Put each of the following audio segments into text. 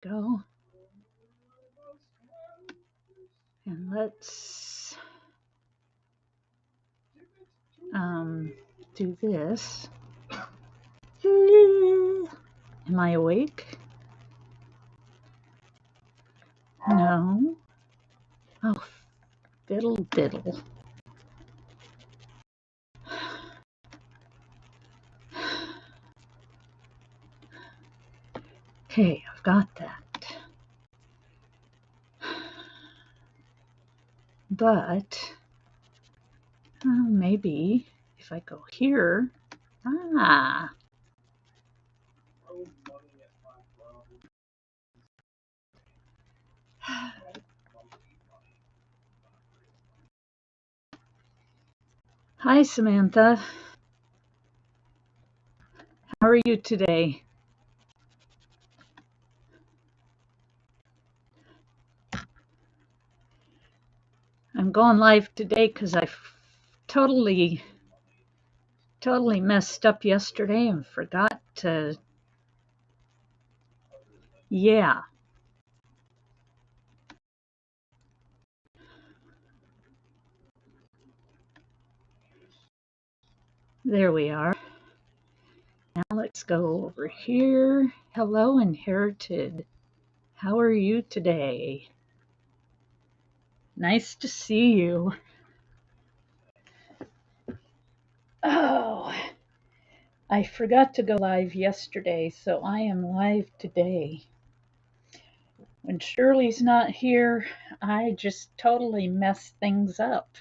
Go. And let's do this. Am I awake? No. Oh, fiddle diddle. Okay, I've got that. But maybe if I go here. Ah. Hi, Samantha. How are you today? I'm going live today because I totally messed up yesterday and forgot to. Yeah. There we are. Now let's go over here. Hello, Inherited. How are you today? Nice to see you. Oh, I forgot to go live yesterday, so I am live today. When Shirley's not here, I just totally mess things up.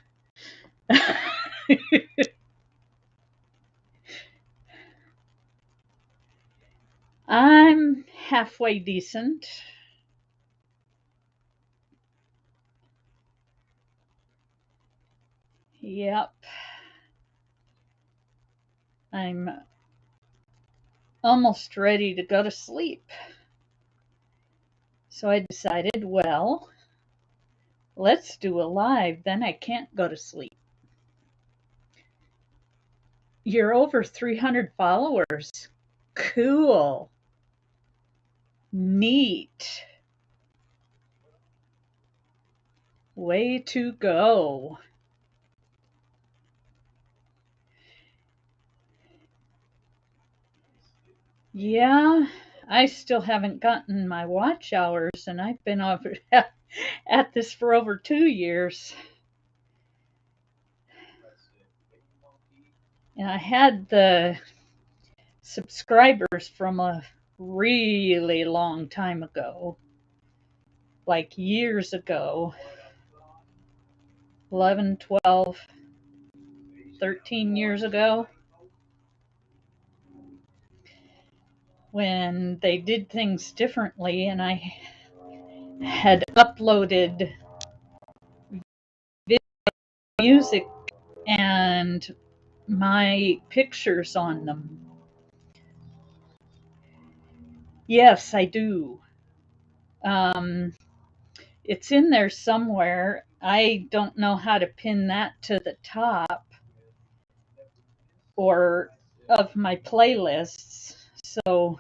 I'm halfway decent. Yep. I'm almost ready to go to sleep. So I decided, well, let's do a live, then I can't go to sleep. You're over 300 followers. Cool. Neat. Way to go. Yeah, I still haven't gotten my watch hours, and I've been over at this for over 2 years. And I had the subscribers from a really long time ago, like years ago, 11, 12, 13 years ago, when they did things differently, and I had uploaded music and my pictures on them. Yes, I do. It's in there somewhere. I don't know how to pin that to the top or of my playlists. So,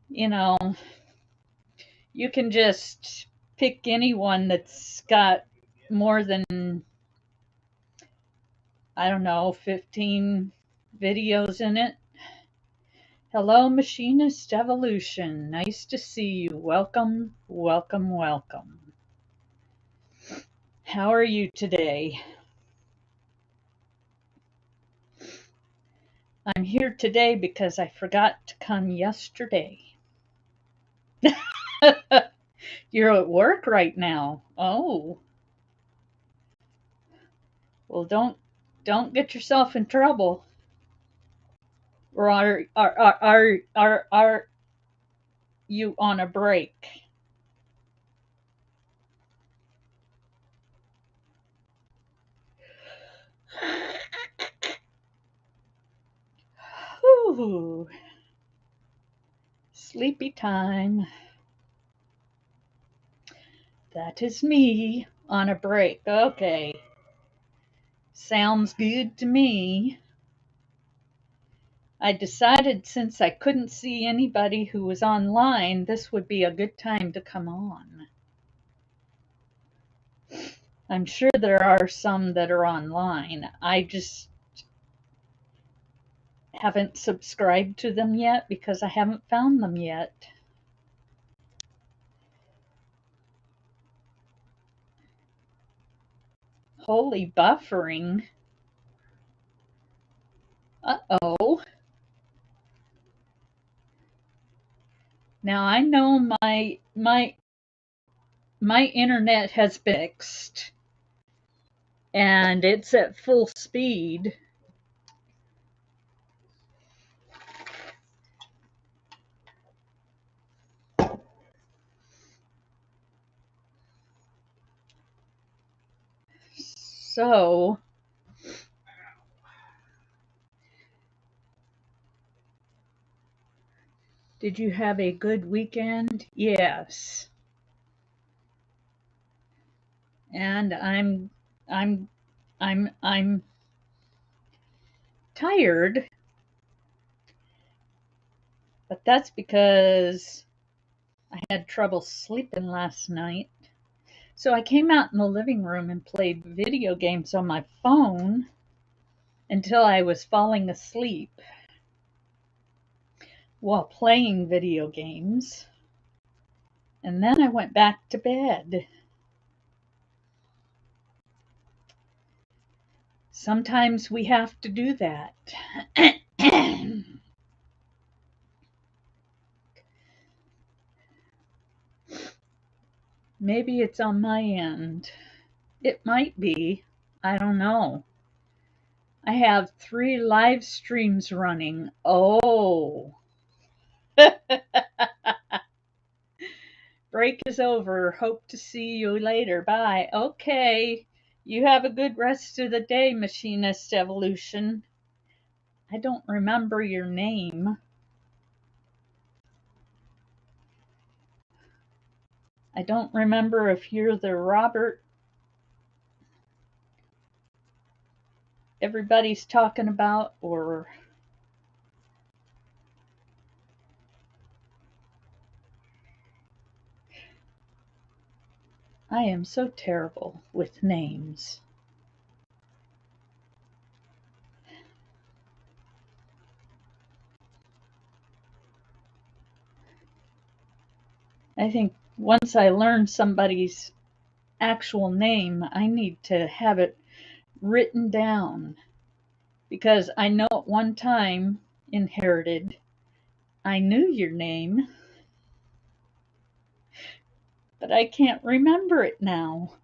you know, you can just pick anyone that's got more than, I don't know, 15 videos in it. Hello, Machinist Evolution. Nice to see you. Welcome, welcome, welcome. How are you today? I'm here today because I forgot to come yesterday. You're at work right now. Oh. Well, don't get yourself in trouble. Or are you on a break? Whew. Sleepy time. That is me on a break. Okay. Sounds good to me. I decided since I couldn't see anybody who was online, this would be a good time to come on. I'm sure there are some that are online. I just haven't subscribed to them yet because I haven't found them yet. Holy buffering. Uh-oh. Now I know my internet has been fixed and it's at full speed. So, did you have a good weekend? Yes. And I'm I'm tired, but that's because I had trouble sleeping last night. So I came out in the living room and played video games on my phone until I was falling asleep while playing video games. And then I went back to bed. Sometimes we have to do that. Maybe it's on my end. It might be. I don't know. I have 3 live streams running. Oh. Break is over. Hope to see you later. Bye. Okay. You have a good rest of the day, Machinist Evolution. I don't remember your name. I don't remember if you're the Robert everybody's talking about or... I am so terrible with names. I think once I learn somebody's actual name, I need to have it written down because I know at one time, inherited, I knew your name, but I can't remember it now.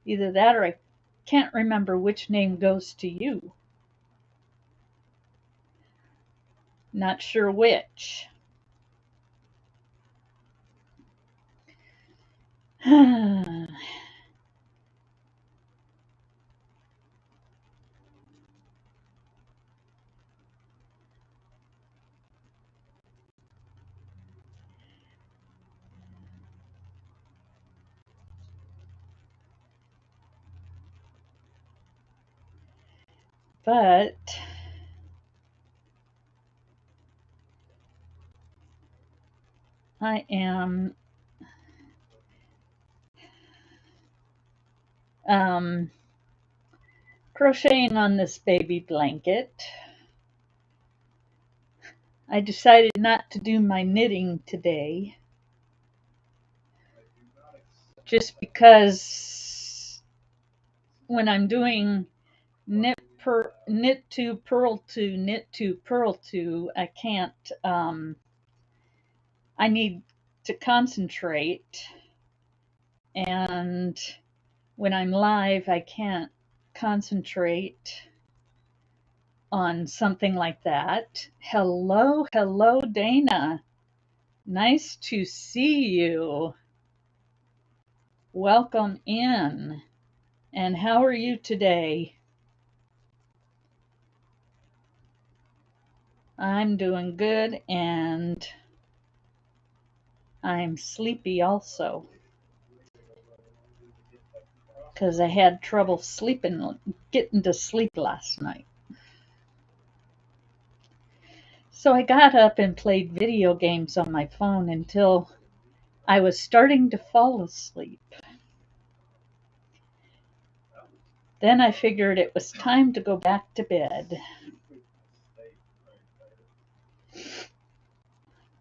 Either that or I can't remember which name goes to you. Not sure which. But I am crocheting on this baby blanket. I decided not to do my knitting today just because when I'm doing knit to purl to knit to purl to, I can't I need to concentrate, and when I'm live I can't concentrate on something like that. Hello, hello, Dana. Nice to see you. Welcome in. And how are you today? I'm doing good and I'm sleepy also. because I had trouble getting to sleep last night. So I got up and played video games on my phone until I was starting to fall asleep. Then I figured it was time to go back to bed.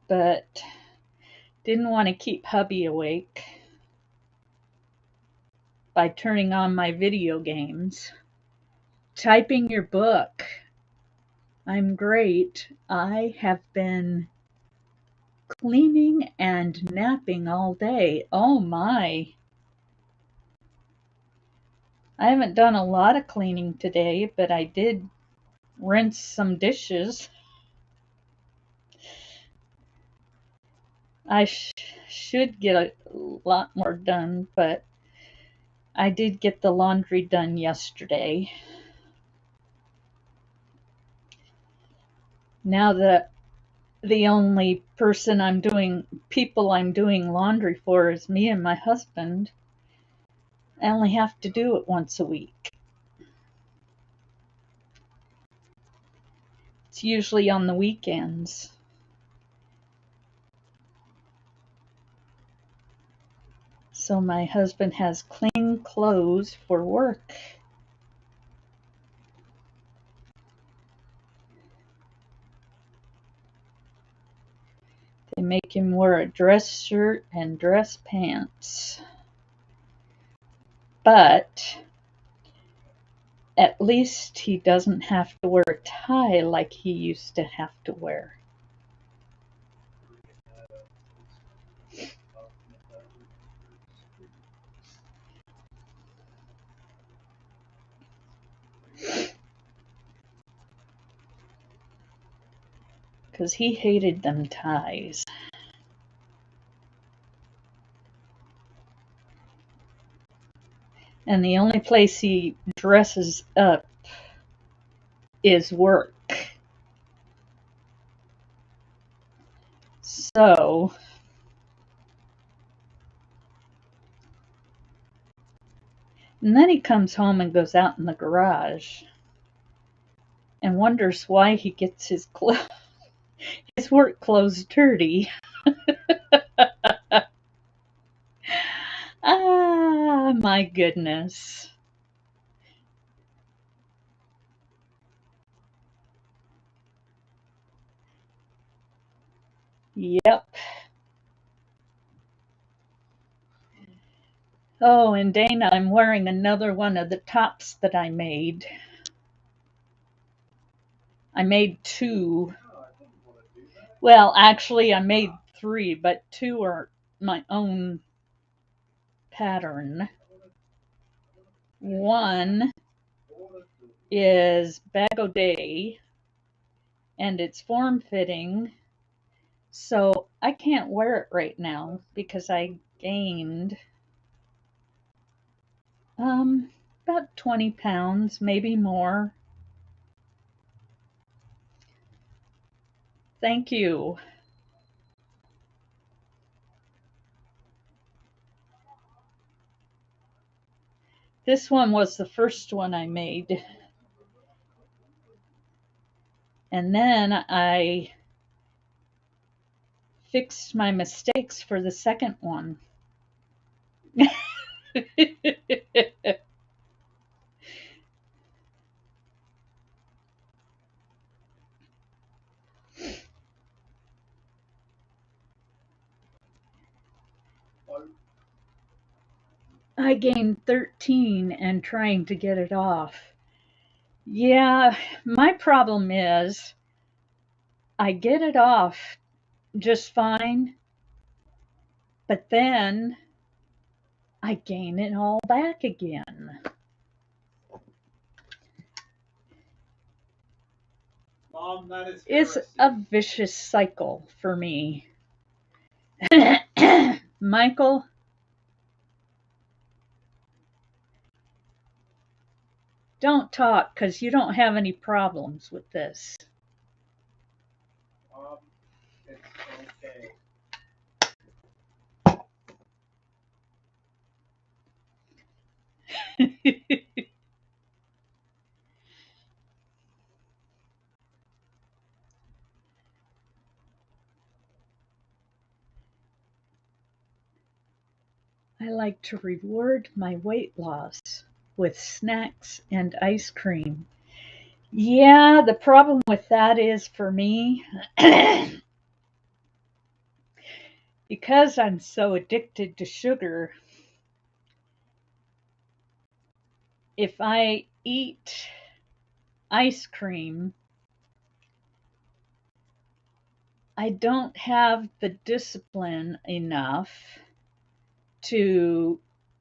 But didn't want to keep hubby awake by turning on my video games. Typing your book. I'm great. I have been cleaning and napping all day. Oh my. I haven't done a lot of cleaning today, but I did rinse some dishes. I should get a lot more done, but I did get the laundry done yesterday. Now that the only people I'm doing laundry for is me and my husband, I only have to do it once a week. It's usually on the weekends. So my husband has clean clothes for work. They make him wear a dress shirt and dress pants. But at least he doesn't have to wear a tie like he used to have to wear. Because he hated them ties. And the only place he dresses up is work. So, and then he comes home and goes out in the garage and wonders why he gets his work clothes dirty. Ah, my goodness. Yep. Oh, and Dana, I'm wearing another one of the tops that I made. I made two. Well, actually, I made three, but two are my own pattern. One is bag o' day, and it's form fitting, so I can't wear it right now because I gained about 20 pounds, maybe more. Thank you. This one was the first one I made. And then I fixed my mistakes for the second one. I gained 13 and trying to get it off. Yeah, my problem is I get it off just fine, but then I gain it all back again. Mom, that is It's heresy. a vicious cycle for me. Michael, don't talk because you don't have any problems with this. Mom, it's okay. I like to reward my weight loss with snacks and ice cream. Yeah, the problem with that is for me, because I'm so addicted to sugar, if I eat ice cream, I don't have the discipline enough to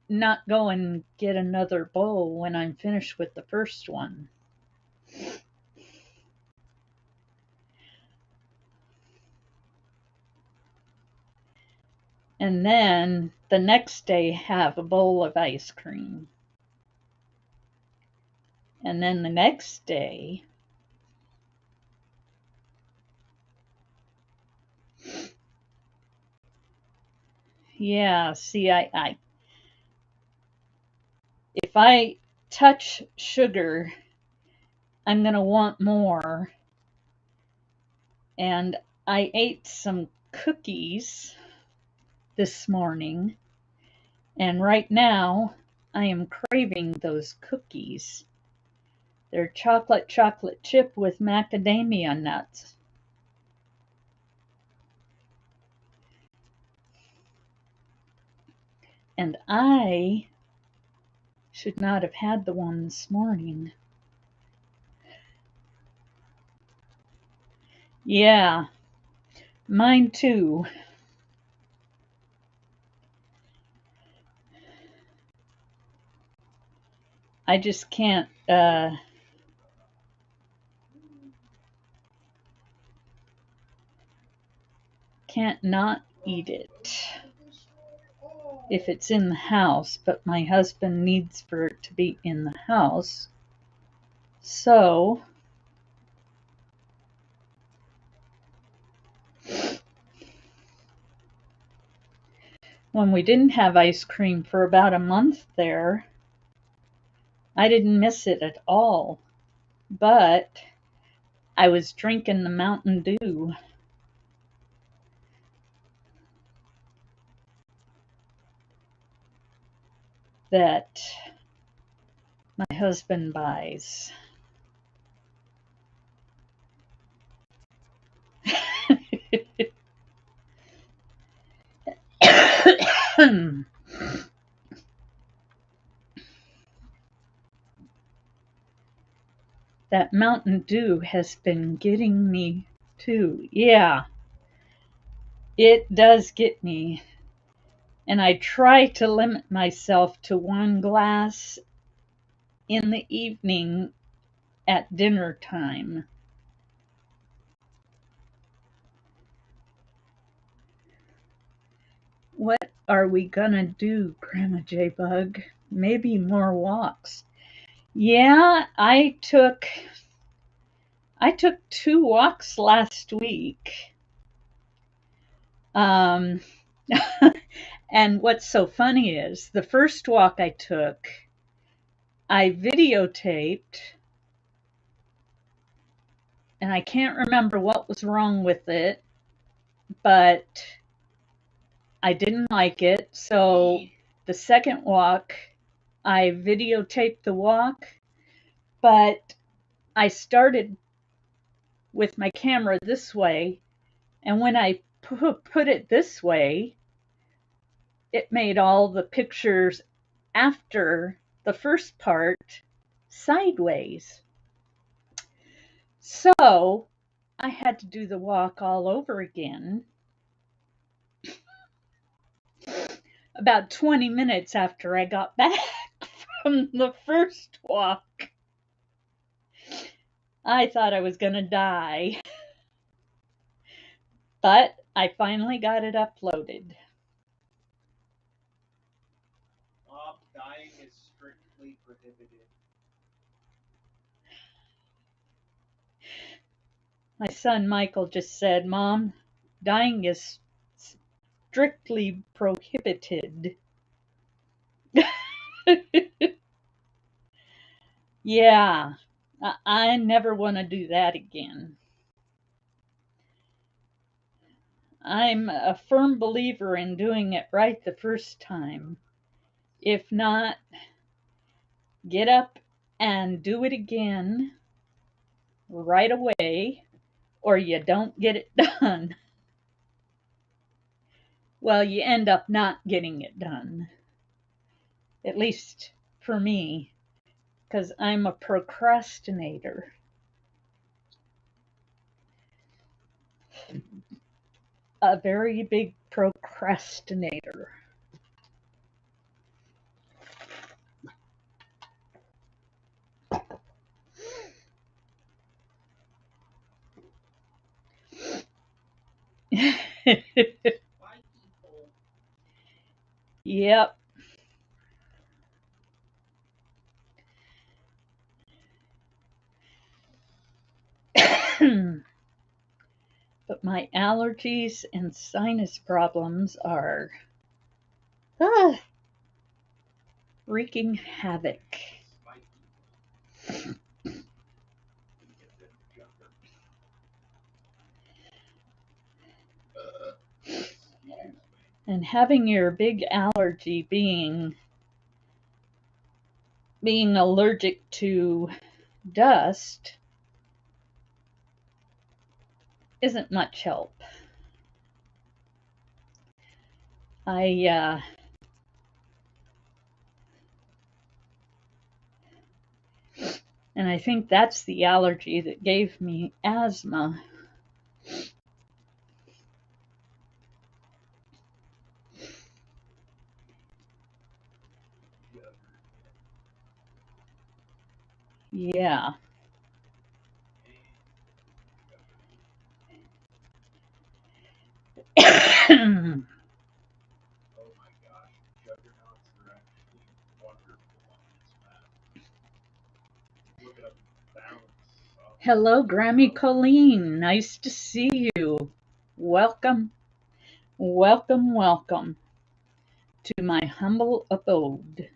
not go and get another bowl when I'm finished with the first one. And then the next day have a bowl of ice cream. And then the next day, yeah, see, if I touch sugar, I'm going to want more. And I ate some cookies this morning, and right now I am craving those cookies. They're chocolate chip with macadamia nuts. And I should not have had the one this morning. Yeah, mine too. I just can't not eat it if it's in the house, but my husband needs for it to be in the house. So when we didn't have ice cream for about a month there, I didn't miss it at all. But I was drinking the Mountain Dew that my husband buys. That Mountain Dew has been getting me too. Yeah, it does get me. And I try to limit myself to one glass in the evening at dinner time. What are we gonna do, Grandma JBug? Maybe more walks. Yeah, I took 2 walks last week. Um, and what's so funny is the first walk I took, I videotaped, and I can't remember what was wrong with it, but I didn't like it. So the second walk, I videotaped the walk, but I started with my camera this way, and when I put it this way, it made all the pictures after the first part sideways. So I had to do the walk all over again. About 20 minutes after I got back from the first walk, I thought I was going to die. But I finally got it uploaded. Mom, dying is strictly prohibited. My son Michael just said, Mom, dying is strictly prohibited. Yeah, I never want to do that again. I'm a firm believer in doing it right the first time. If not, get up and do it again right away, or you don't get it done. Well, you end up not getting it done. At least for me, because I'm a procrastinator. A very big procrastinator. Yep. But my allergies and sinus problems are ah, wreaking havoc. And having your big allergy being allergic to dust isn't much help. I and I think that's the allergy that gave me asthma. Yeah. Hello, Grammy Colleen. Nice to see you. Welcome, welcome, welcome to my humble abode.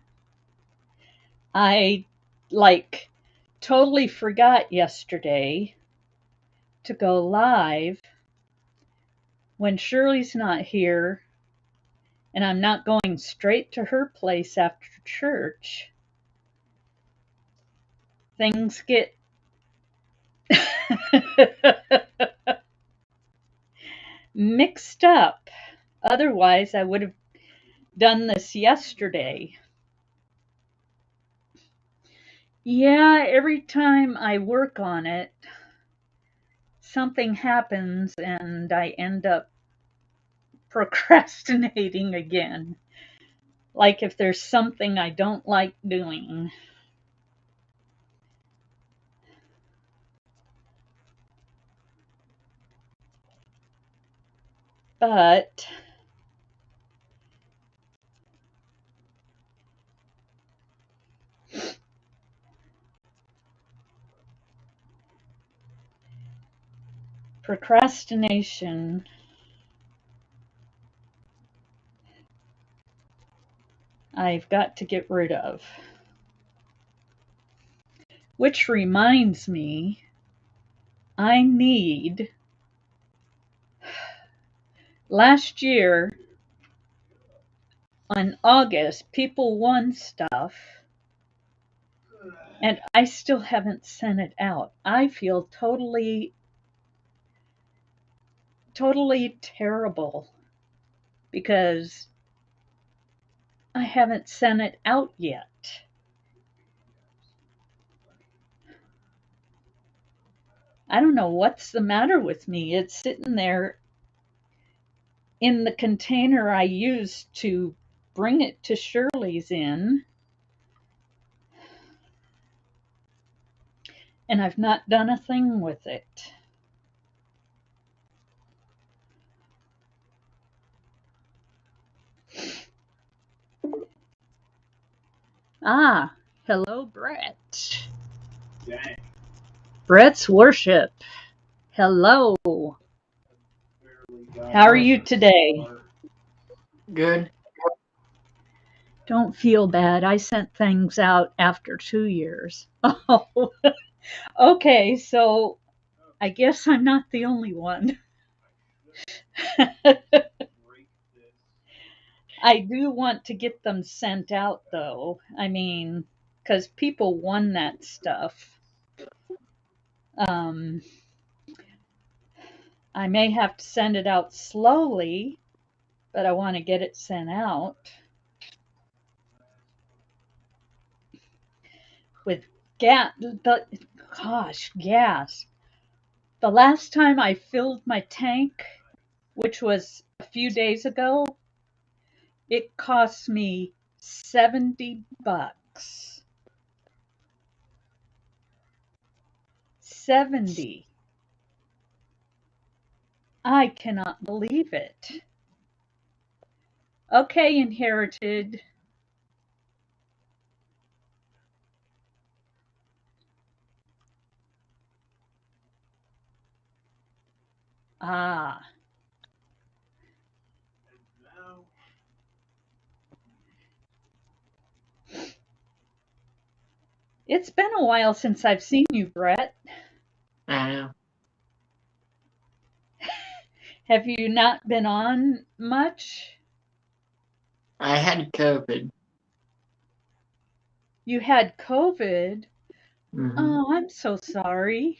I like totally forgot yesterday to go live when Shirley's not here and I'm not going straight to her place after church. Things get mixed up. Otherwise, I would have done this yesterday. Yeah, every time I work on it, something happens and I end up procrastinating again. Like if there's something I don't like doing. But procrastination, I've got to get rid of. Which reminds me, I need. Last year, on August, people won stuff, and I still haven't sent it out. I feel totally, totally terrible because I haven't sent it out yet. I don't know what's the matter with me. It's sitting there in the container I used to bring it to Shirley's in, and I've not done a thing with it. Ah, hello, Brett. Dang. Brett's Worship. Hello. How are you today? Good. Don't feel bad. I sent things out after 2 years. Oh, okay. So I guess I'm not the only one. Break this. I do want to get them sent out, though. I mean, because people won that stuff. Um, I may have to send it out slowly, but I want to get it sent out with gas. Gosh, gas. The last time I filled my tank, which was a few days ago, it cost me $70. 70. I cannot believe it. Okay, inherited. Ah, And now, it's been a while since I've seen you, Brett. I know. Have you not been on much? I had COVID. You had COVID. Hmm. Oh, I'm so sorry.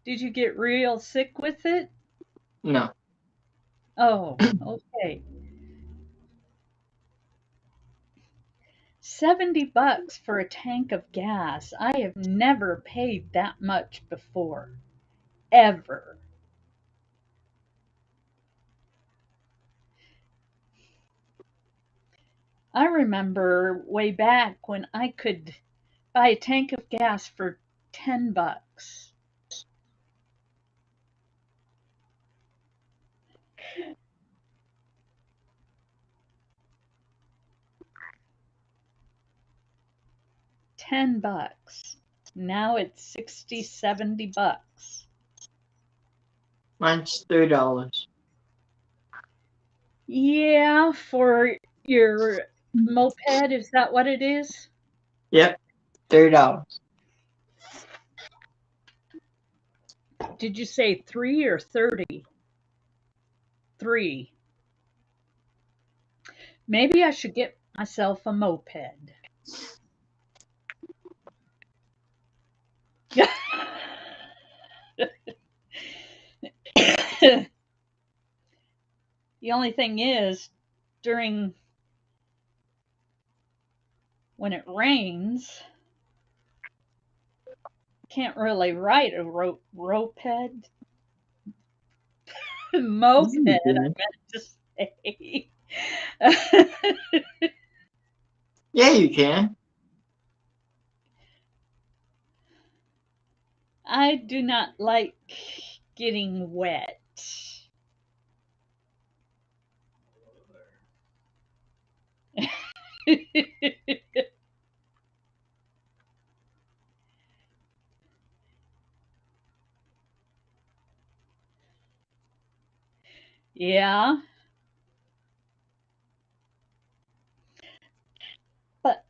Did you get real sick with it? No. Oh, okay. $70 for a tank of gas. I have never paid that much before. Ever. I remember way back when I could buy a tank of gas for $10. $10. Now it's 60, $70. Mine's $3. Yeah, for your moped, is that what it is? Yep, $3. Did you say 3 or 30? 3. Maybe I should get myself a moped. The only thing is, during when it rains, can't really ride a roped. Moped, Yeah, you I can. meant to say. Yeah, you can. I do not like getting wet. hello there. Yeah, but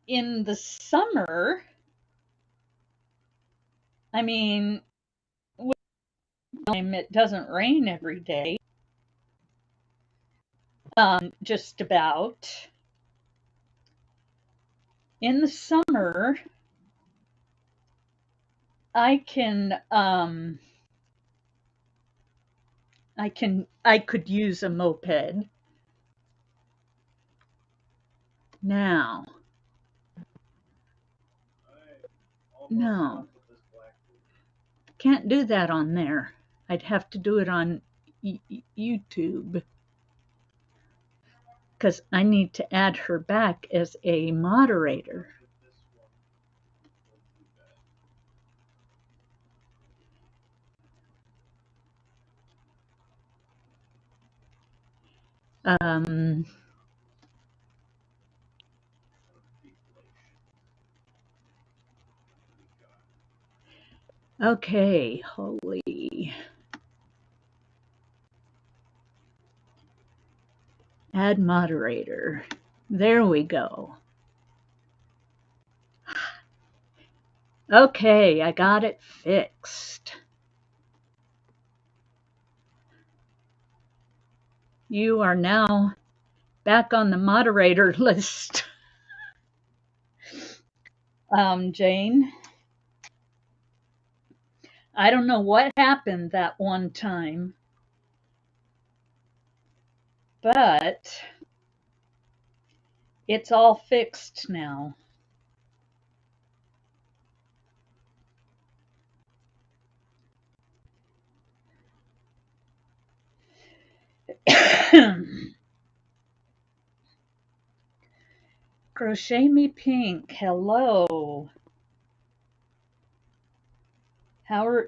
in the summer, I mean, it doesn't rain every day. Just about. In the summer, I can I could use a moped now. I almost No, done with this blackboard. can't do that on there. I'd have to do it on YouTube because I need to add her back as a moderator. With this one, we'll do Um, deflation. We got okay, holy. Add moderator. There we go. Okay, I got it fixed. You are now back on the moderator list. Jane, I don't know what happened that one time, but it's all fixed now. Crochet Me Pink, hello. How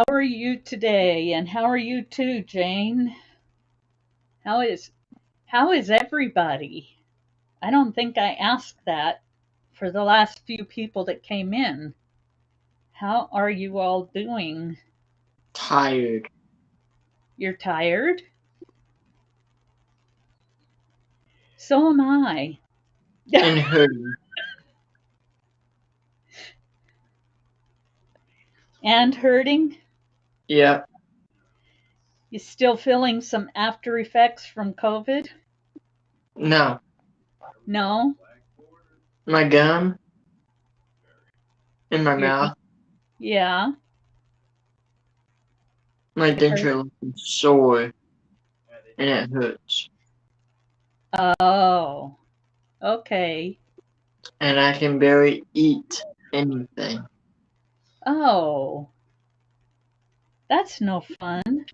are you today? And how are you too, Jane? How is everybody? I don't think I asked that for the last few people that came in. How are you all doing? Tired. You're tired? So am I. And hurting. And hurting? Yep. You still feeling some after effects from COVID? No. No? My gum in my You're, mouth. yeah. My It hurt. denture looking sore. And it hurts. Oh, okay. And I can barely eat anything. Oh, that's no fun.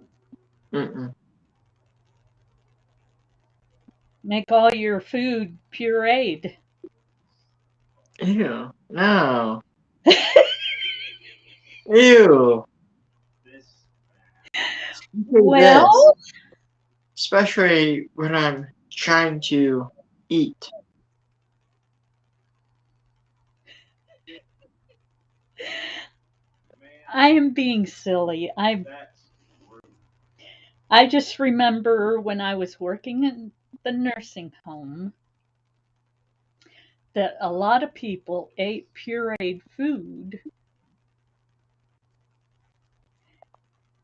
Mm-mm. Make all your food pureed. Ew. No. Ew. Especially this. Well, Especially when I'm trying to eat. I am being silly. I just remember when I was working in the nursing home that a lot of people ate pureed food.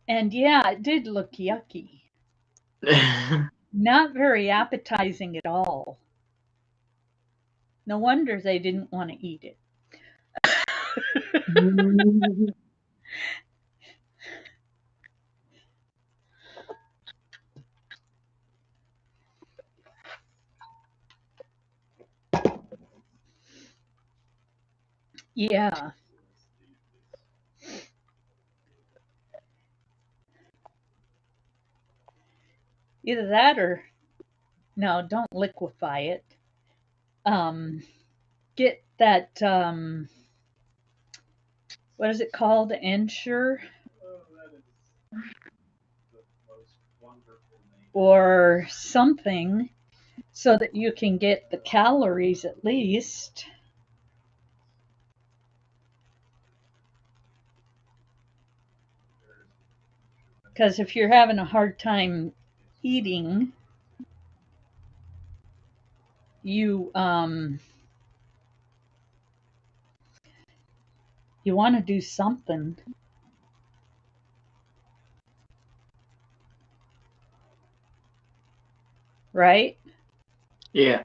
And yeah, it did look yucky. Not very appetizing at all. No wonder they didn't want to eat it. Yeah. Either that or no, don't liquefy it. Um, get that what is it called? Ensure or something so that you can get the calories at least. Because if you're having a hard time eating, you you want to do something, right? Yeah.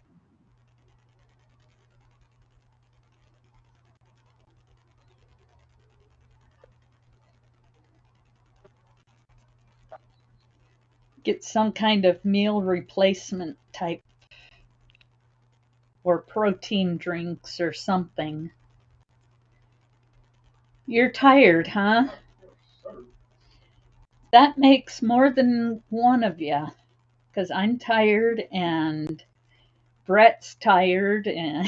Get some kind of meal replacement type or protein drinks or something. You're tired, huh? That makes more than one of you. Because I'm tired and Brett's tired and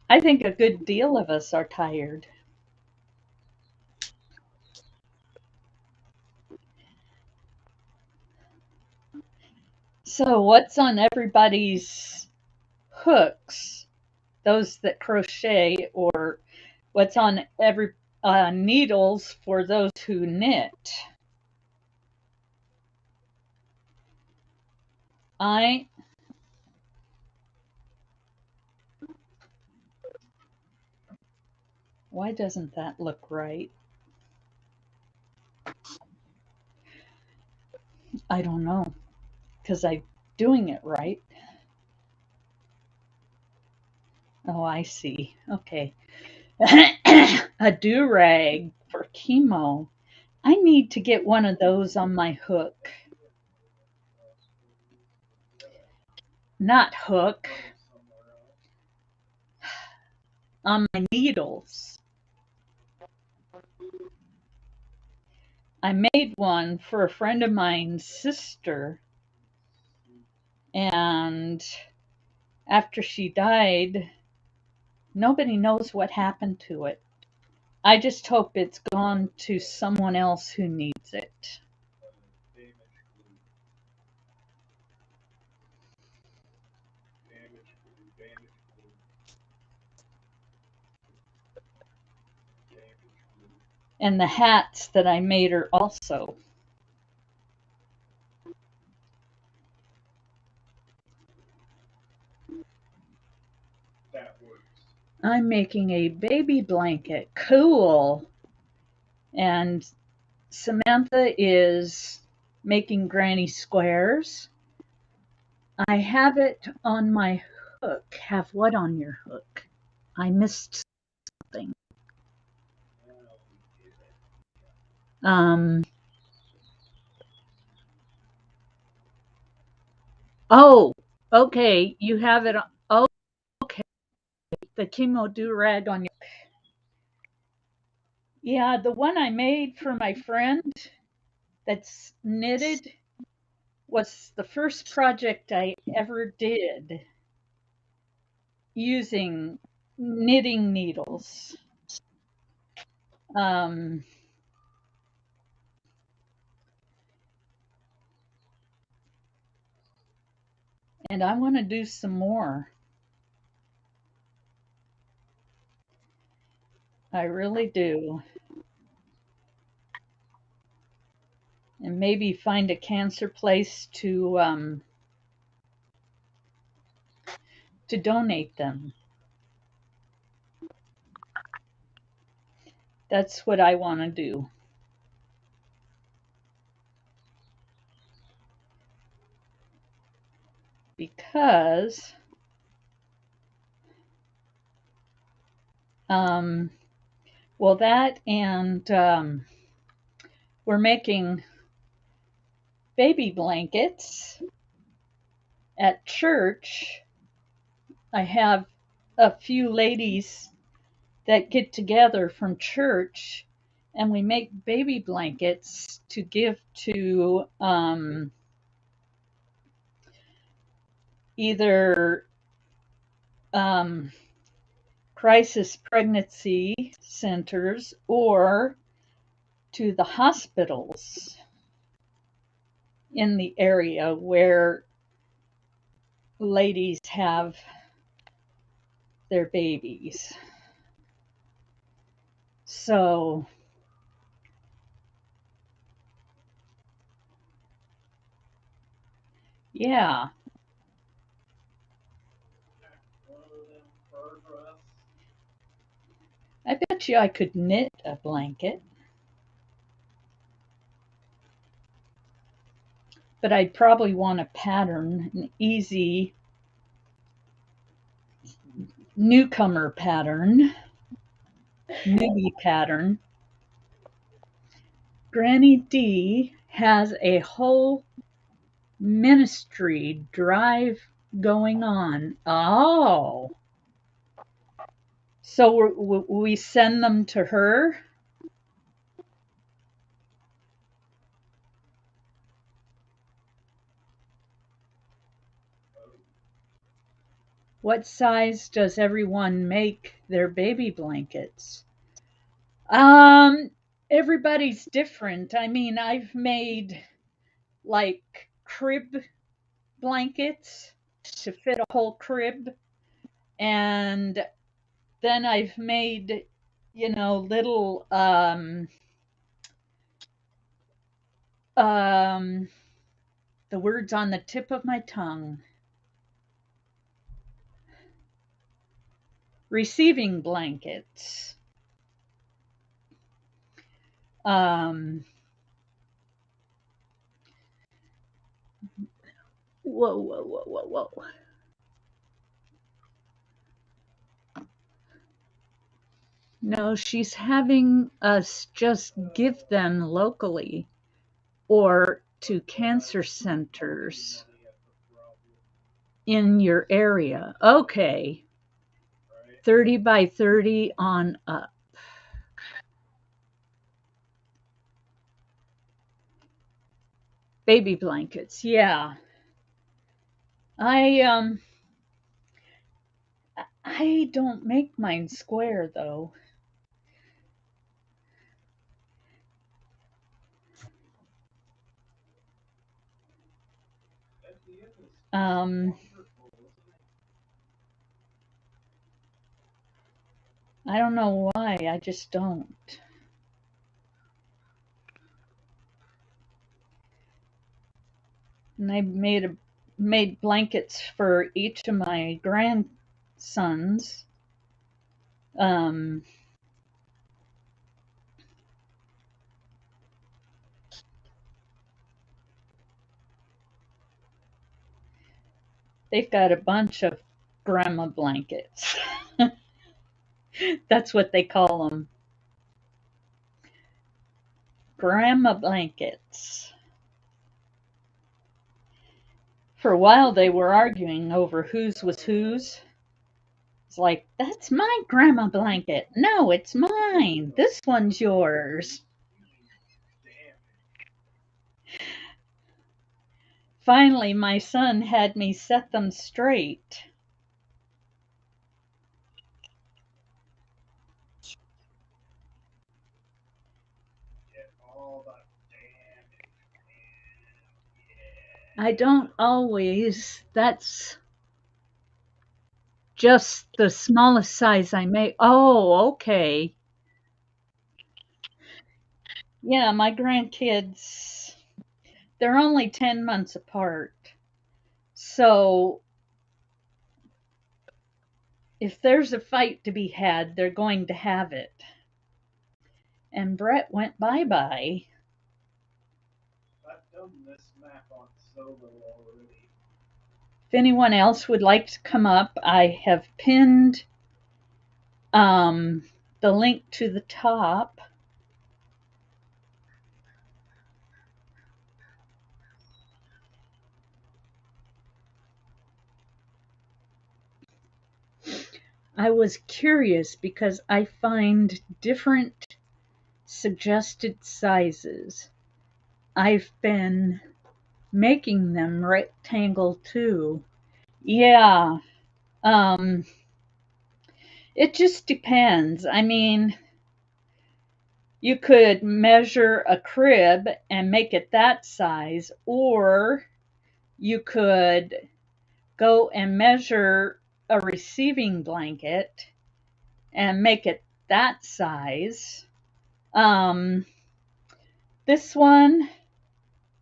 I think a good deal of us are tired. So, what's on everybody's hooks? Those that crochet, or what's on needles for those who knit. I Why doesn't that look right? I don't know, because I'm doing it right. Oh, I see. Okay. A do-rag for chemo. I need to get one of those on my hook. Not hook, on my needles. I made one for a friend of mine's sister, and after she died, nobody knows what happened to it. I just hope it's gone to someone else who needs it. Damage glue. Damage glue. Damage glue. Damage glue. And the hats that I made are also. That works. I'm making a baby blanket. Cool. And Samantha is making granny squares. I have it on my hook. Have what on your hook? I missed something. Um, oh, okay. You have it on. Oh, okay. The chemo do rag on your. Yeah, the one I made for my friend that's knitted was the first project I ever did using knitting needles. Um, and I want to do some more. I really do. And maybe find a cancer place to donate them. That's what I want to do. Because um, well, that and we're making baby blankets at church. I have a few ladies that get together from church, and we make baby blankets to give to either um, crisis pregnancy centers or to the hospitals in the area where ladies have their babies. So, yeah, I bet you I could knit a blanket, but I'd probably want a pattern, an easy newcomer pattern, newbie pattern. Granny D has a whole ministry drive going on. Oh, so we send them to her? What size does everyone make their baby blankets? Um, everybody's different. I mean, I've made like crib blankets to fit a whole crib, and then I've made little the words on the tip of my tongue. Receiving blankets. Whoa, whoa, whoa, whoa, whoa. No, she's having us just give them locally or to cancer centers in your area. Okay. 30 by 30 on up. Baby blankets, yeah. I don't make mine square though. I don't know why, I just don't. And I made blankets for each of my grandsons. They've got a bunch of grandma blankets. That's what they call them. Grandma blankets. For a while they were arguing over whose was whose. It's like, that's my grandma blanket. No, it's mine. This one's yours. Finally, my son had me set them straight. I don't always. That's just the smallest size I make. Oh, okay. Yeah, my grandkids, they're only 10 months apart. So if there's a fight to be had, they're going to have it. And Brett went bye-bye. I've done this map on solo already. If anyone else would like to come up, I have pinned the link to the top. I was curious because I find different suggested sizes. I've been making them rectangle too. Yeah. It just depends. I mean, you could measure a crib and make it that size, or you could go and measure a receiving blanket and make it that size. This one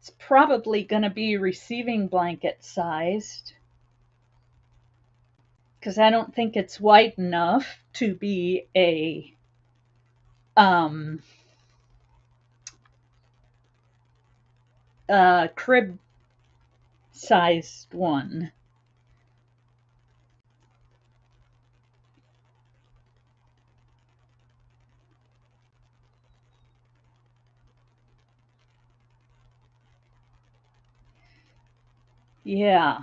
is probably going to be receiving blanket sized because I don't think it's wide enough to be a crib sized one. Yeah.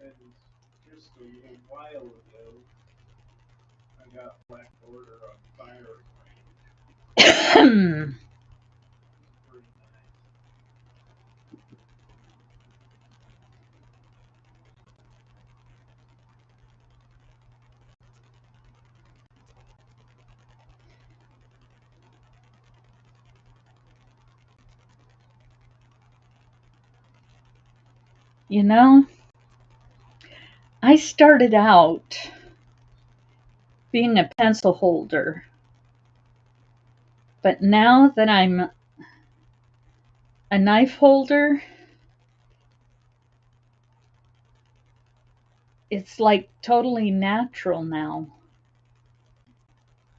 And just a little while ago, I got Black Order on Fire Range. Pretty nice. You know, I started out being a pencil holder. But now that I'm a knife holder, it's like totally natural now.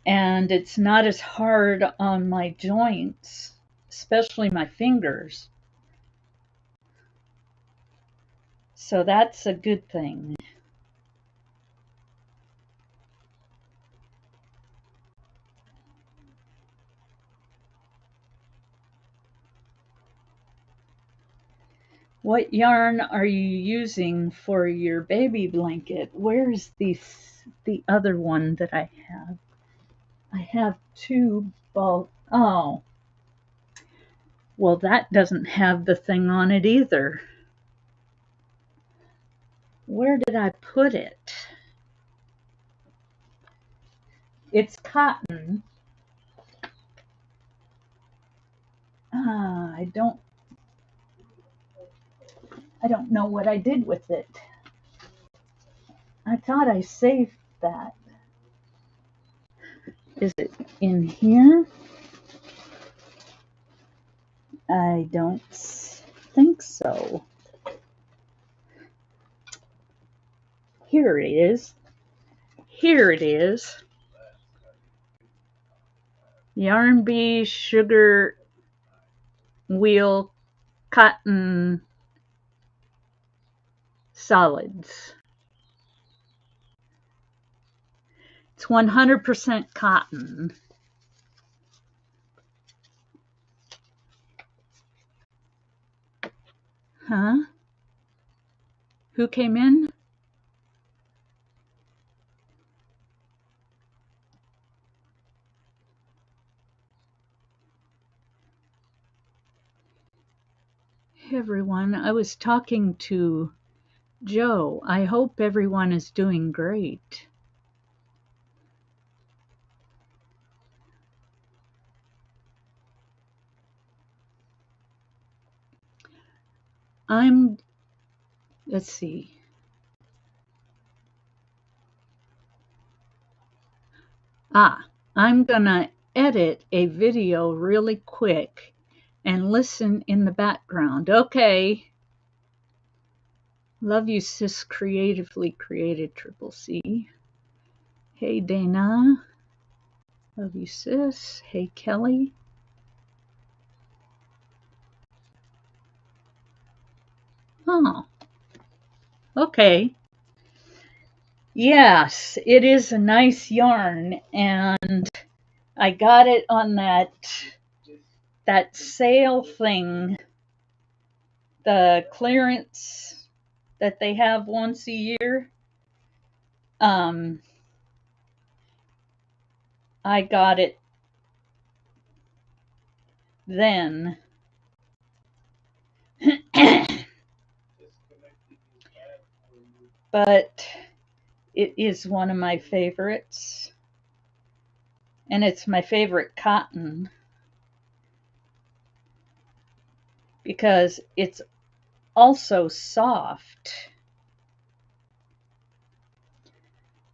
And it's not as hard on my joints, especially my fingers. So that's a good thing. What yarn are you using for your baby blanket? Where's the other one that I have? I have two ball. Oh, well, that doesn't have the thing on it either. Where did I put it? It's cotton. I don't know what I did with it. I thought I saved that. Is it in here? I don't think so. Here it is. Here it is. Yarn Bee Sugar Wheel Cotton Solids. It's 100% cotton. Huh? Who came in? Hey everyone, I was talking to Joe. I hope everyone is doing great. Let's see. I'm gonna edit a video really quick and listen in the background. Okay. Love you, sis. Creatively created Triple C. Hey, Dana. Love you, sis. Hey, Kelly. Oh, okay. Yes, it is a nice yarn, and I got it on that sale thing, the clearance that they have once a year. I got it then. But it is one of my favorites, and it's my favorite cotton because it's also soft.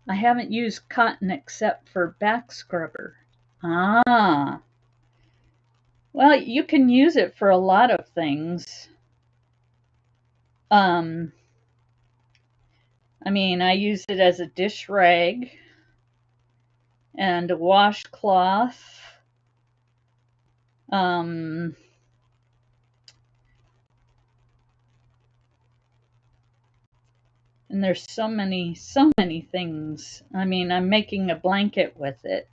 I haven't used cotton except for back scrubber. Ah, well, you can use it for a lot of things. I mean, I use it as a dish rag and a washcloth. And there's so many things. I mean, I'm making a blanket with it.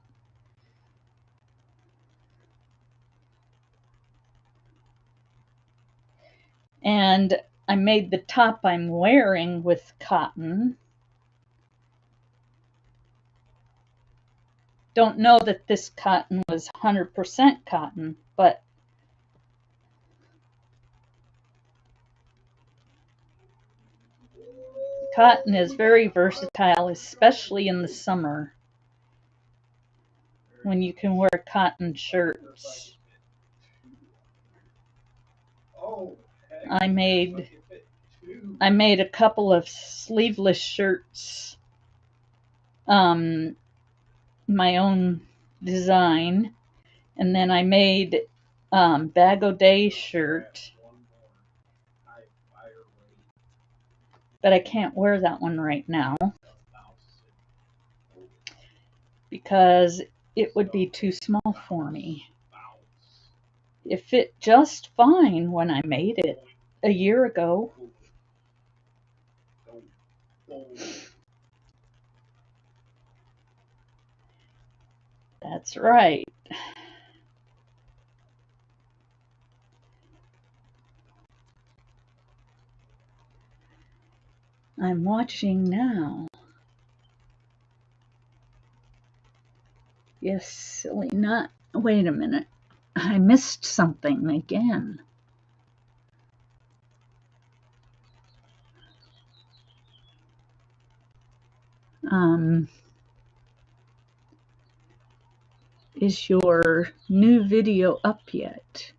And I made the top I'm wearing with cotton. Don't know that this cotton was 100% cotton, but cotton is very versatile, especially in the summer when you can wear cotton shirts. I made a couple of sleeveless shirts my own design. And then I made Bag O' Day shirt. But I can't wear that one right now because it would be too small for me. It fit just fine when I made it a year ago. That's right. I'm watching now. Yes, silly nut. Wait a minute. I missed something again. Is your new video up yet?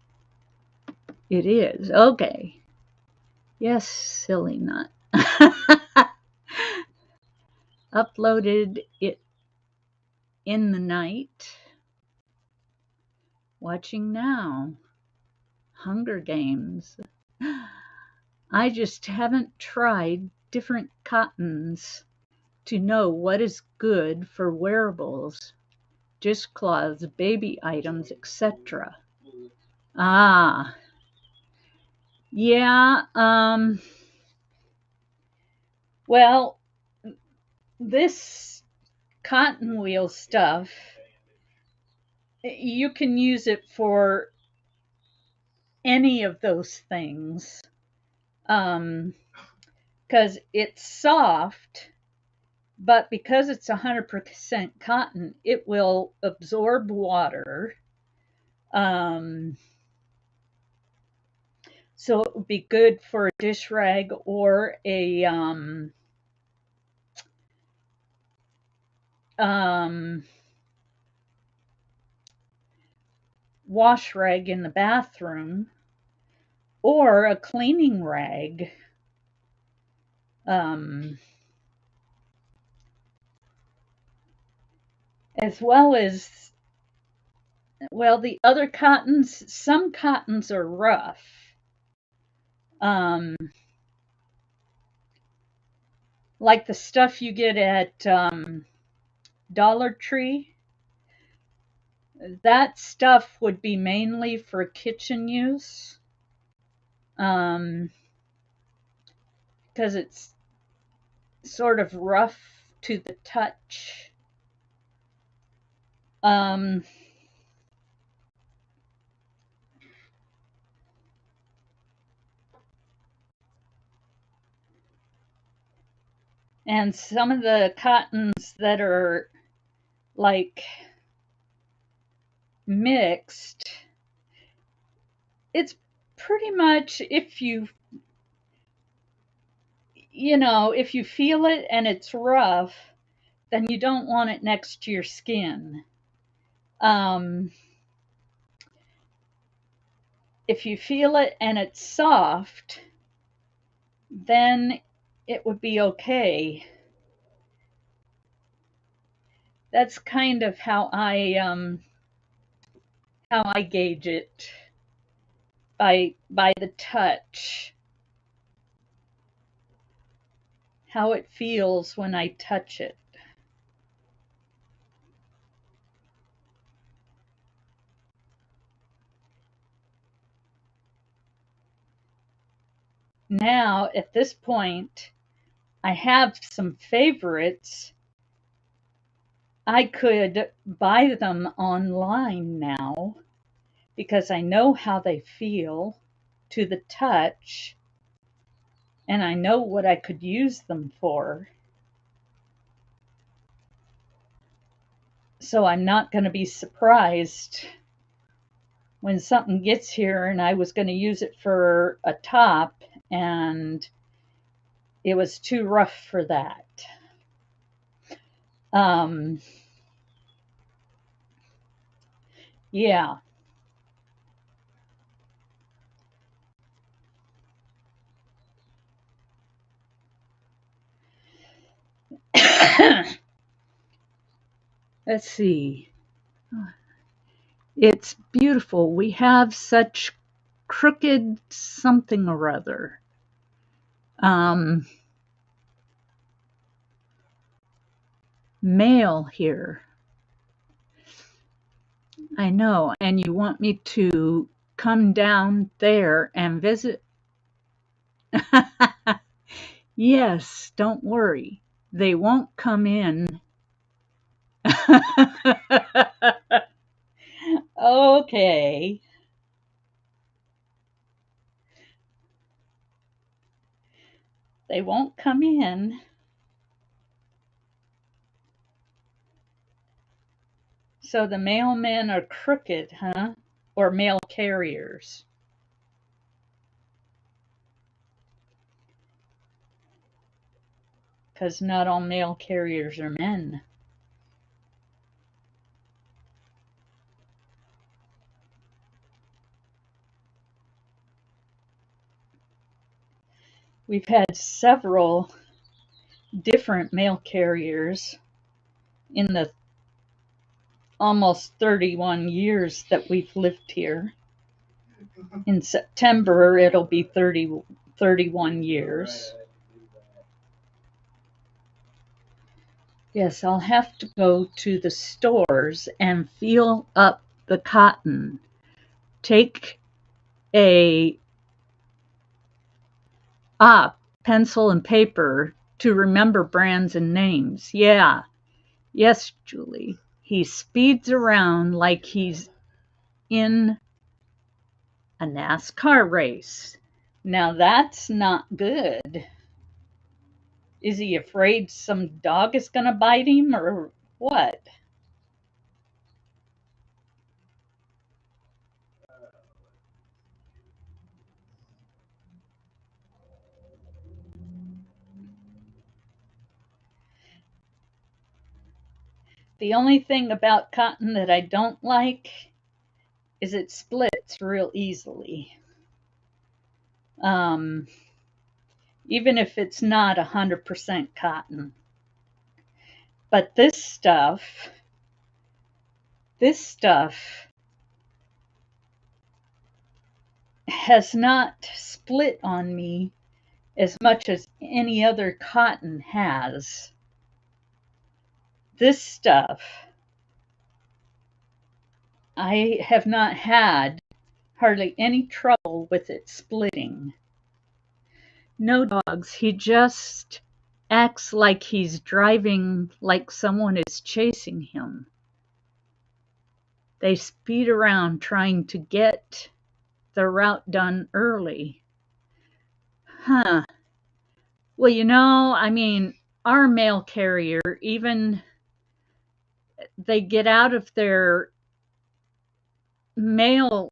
It is. Okay. Yes, silly nut. Uploaded it in the night. Watching now. Hunger Games. I just haven't tried different cottons to know what is good for wearables, dishcloths, baby items, etc. Ah, yeah. Well, this cotton wheel stuff, you can use it for any of those things. Because it's soft, but because it's 100% cotton, it will absorb water. So it would be good for a dish rag or a wash rag in the bathroom or a cleaning rag. As well as, well, the other cottons, some cottons are rough. Like the stuff you get at Dollar Tree, that stuff would be mainly for kitchen use. Because it's sort of rough to the touch. And some of the cottons that are like mixed, it's pretty much if you feel it and it's rough, then you don't want it next to your skin. If you feel it and it's soft, then it would be okay. That's kind of how I gauge it, by the touch, how it feels when I touch it. Now, at this point, I have some favorites. I could buy them online now because I know how they feel to the touch and I know what I could use them for. So I'm not going to be surprised when something gets here and I was going to use it for a top and it was too rough for that. Yeah. Let's see. It's beautiful. We have such crooked something or other. Um, Mail here. I know. And you want me to come down there and visit? Yes, don't worry. They won't come in. Okay. They won't come in. So the mailmen are crooked, huh? Or mail carriers. Because not all mail carriers are men. We've had several different mail carriers in the almost 31 years that we've lived here. In September, it'll be 31 years. Yes, I'll have to go to the stores and feel up the cotton. Take a pencil and paper to remember brands and names. Yeah. Yes, Julie. He speeds around like he's in a NASCAR race. Now that's not good. Is he afraid some dog is going to bite him or what? The only thing about cotton that I don't like is it splits real easily. Um, Even if it's not 100% cotton. But this stuff has not split on me as much as any other cotton has. This stuff, I have not had hardly any trouble with it splitting. No dogs, he just acts like he's driving like someone is chasing him. They speed around trying to get the route done early. Huh. Well, I mean, our mail carrier, even they get out of their mail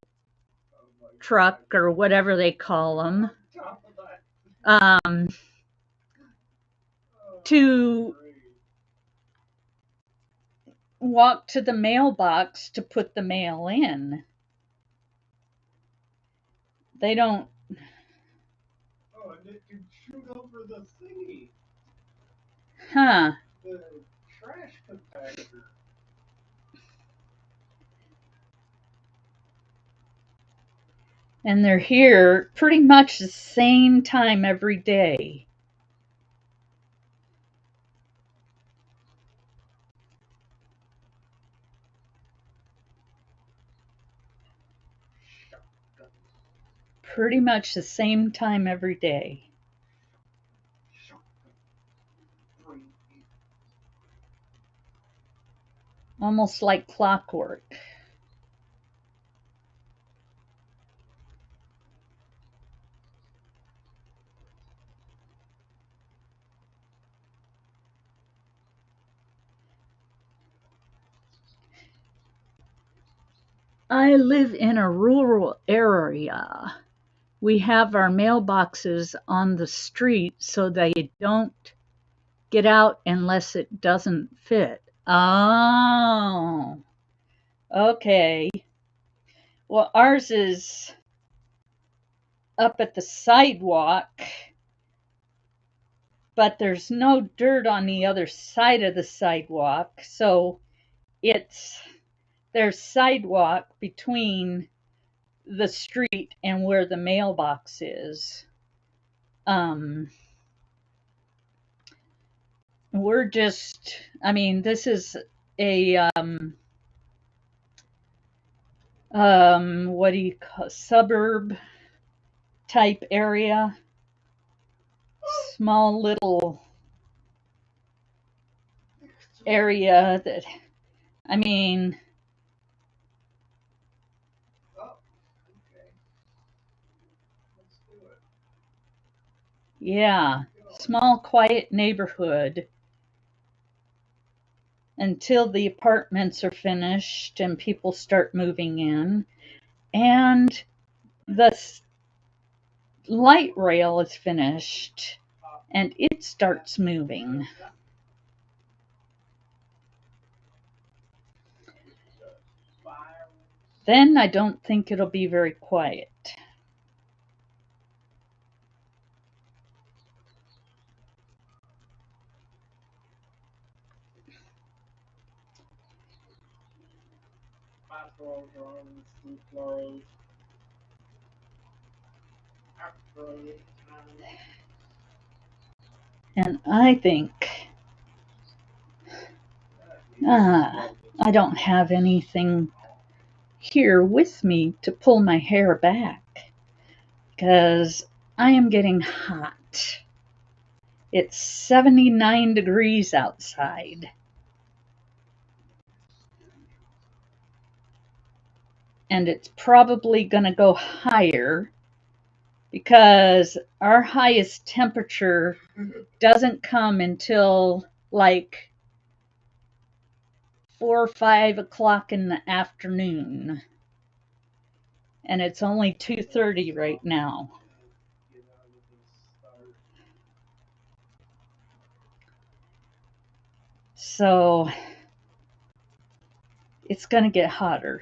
truck or whatever they call them to walk to the mailbox to put the mail in. They don't. Oh, and it can shoot over the thingy. Huh. The trash compactor. And they're here pretty much the same time every day. Pretty much the same time every day. Almost like clockwork. I live in a rural area. We have our mailboxes on the street so they don't get out unless it doesn't fit. Oh, okay. Well, ours is up at the sidewalk, but there's no dirt on the other side of the sidewalk. So there's sidewalk between the street and where the mailbox is. We're just, I mean, this is a what do you call, suburb type area, small little area that, I mean, Oh, okay. Let's do it. yeah, small quiet neighborhood until the apartments are finished and people start moving in and the light rail is finished and it starts moving. Then I don't think it'll be very quiet. My clothes are on, school clothes. And I think I don't have anything here with me to pull my hair back because I am getting hot. It's 79 degrees outside. And it's probably going to go higher because our highest temperature doesn't come until like 4 or 5 o'clock in the afternoon. And it's only 2:30 right now. So it's going to get hotter.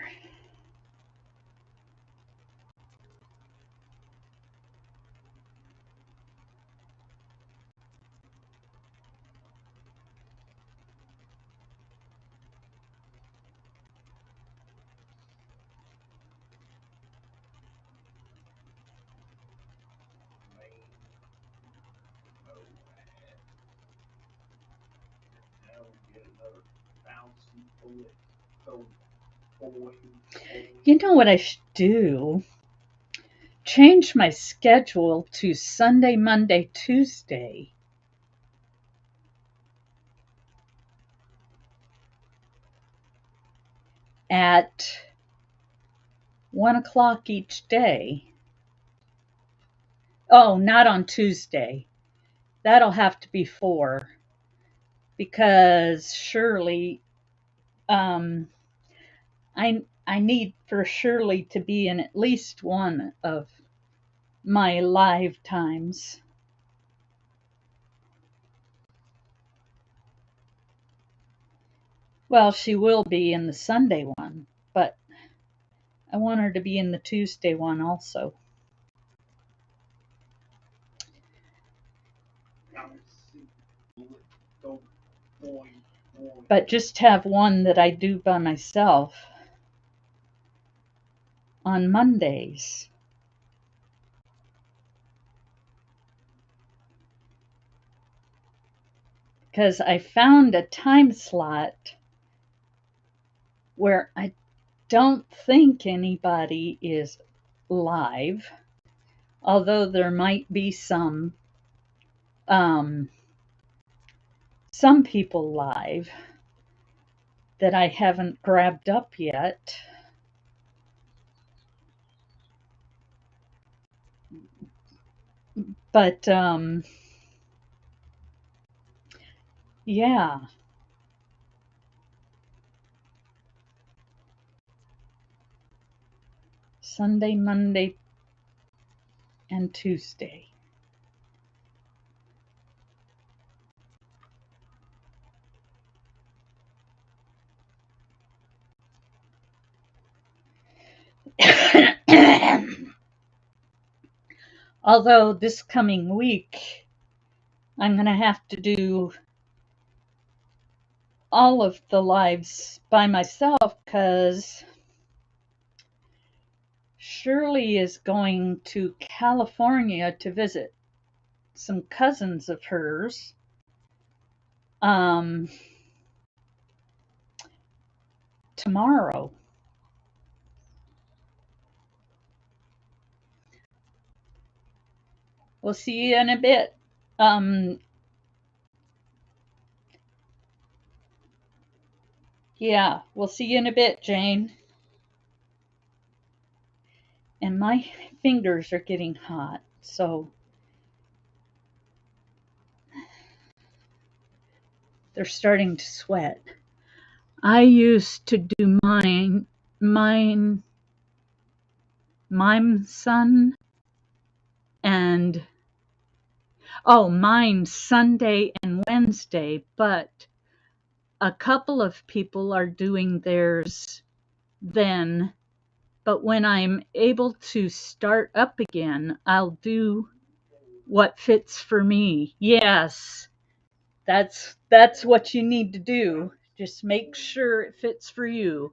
You know what I should do? Change my schedule to Sunday, Monday, Tuesday. At 1 o'clock each day. Oh, not on Tuesday. That'll have to be 4 because Shirley, I need for Shirley to be in at least one of my live times. Well, she will be in the Sunday one, but I want her to be in the Tuesday one also. But just have one that I do by myself on Mondays. Because I found a time slot where I don't think anybody is live, although there might be some people live that I haven't grabbed up yet. But yeah. Sunday, Monday, and Tuesday. Although this coming week, I'm going to have to do all of the lives by myself because Shirley is going to California to visit some cousins of hers. Tomorrow. We'll see you in a bit. Yeah, we'll see you in a bit, Jane. And my fingers are getting hot, so they're starting to sweat. I used to do mime son and mime Sunday and Wednesday, but a couple of people are doing theirs then. But when I'm able to start up again, I'll do what fits for me. Yes, that's what you need to do. Just make sure it fits for you.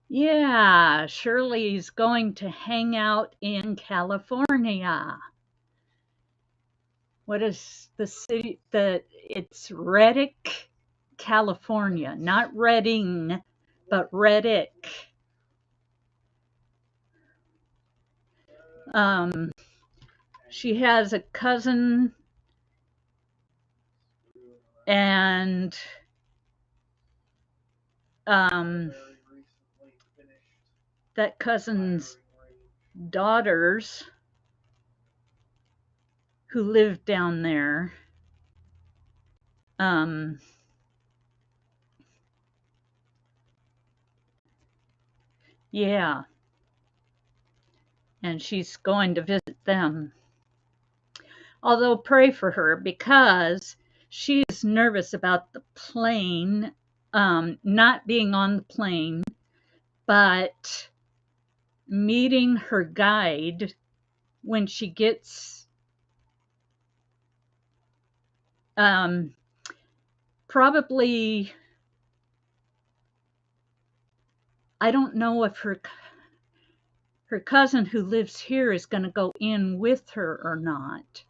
Yeah, Shirley's going to hang out in California. What is the city that it's Reddick, California, not Redding, but Reddick. She has a cousin and that cousin's daughters who live down there. Yeah, and she's going to visit them. Although pray for her because she is nervous about the plane, not being on the plane, but meeting her guide when she gets probably, I don't know if her cousin who lives here is going to go in with her or not,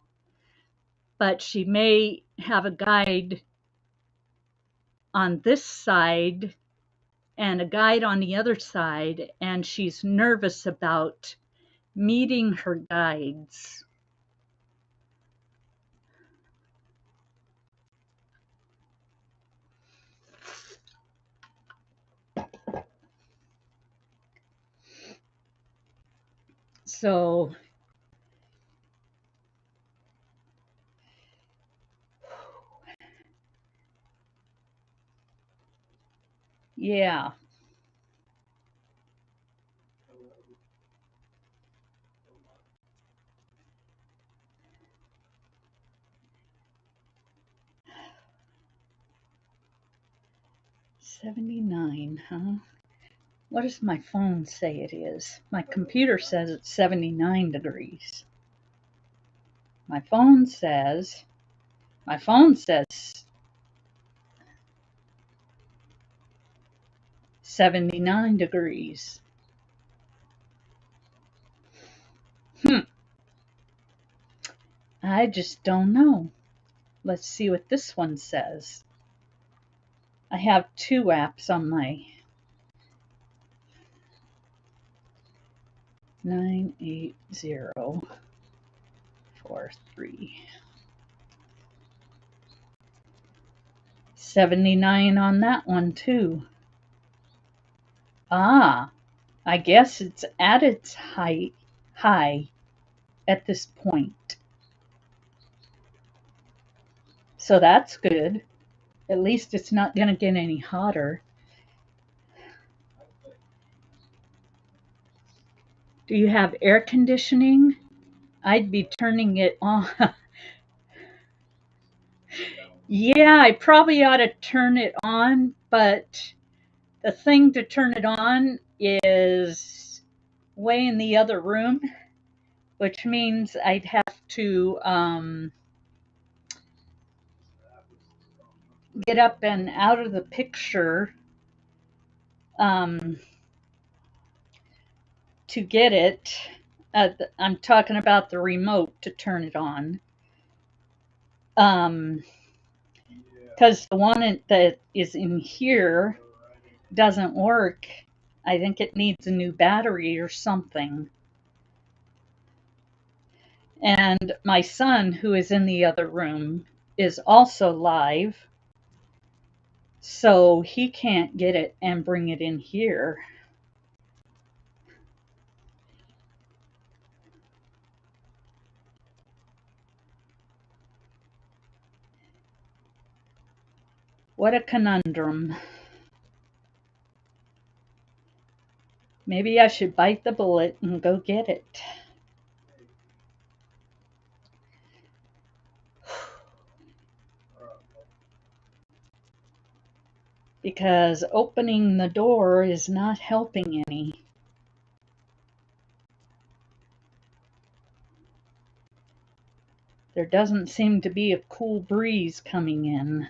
but she may have a guide on this side and a guide on the other side, and she's nervous about meeting her guides. So, yeah. $79, huh? What does my phone say it is? My computer says it's 79 degrees. My phone says 79 degrees. I just don't know. Let's see what this one says. I have two apps on my 98043. 79 on that one too. I guess it's at its high at this point. So that's good. At least it's not going to get any hotter. Do you have air conditioning? I'd be turning it on. Yeah, I probably ought to turn it on, but the thing to turn it on is way in the other room, which means I'd have to get up and out of the picture to get it. I'm talking about the remote to turn it on. Because the one that is in here doesn't work. I think it needs a new battery or something. And my son, who is in the other room, is also live. So he can't get it and bring it in here. What a conundrum. Maybe I should bite the bullet and go get it. Because opening the door is not helping any. There doesn't seem to be a cool breeze coming in.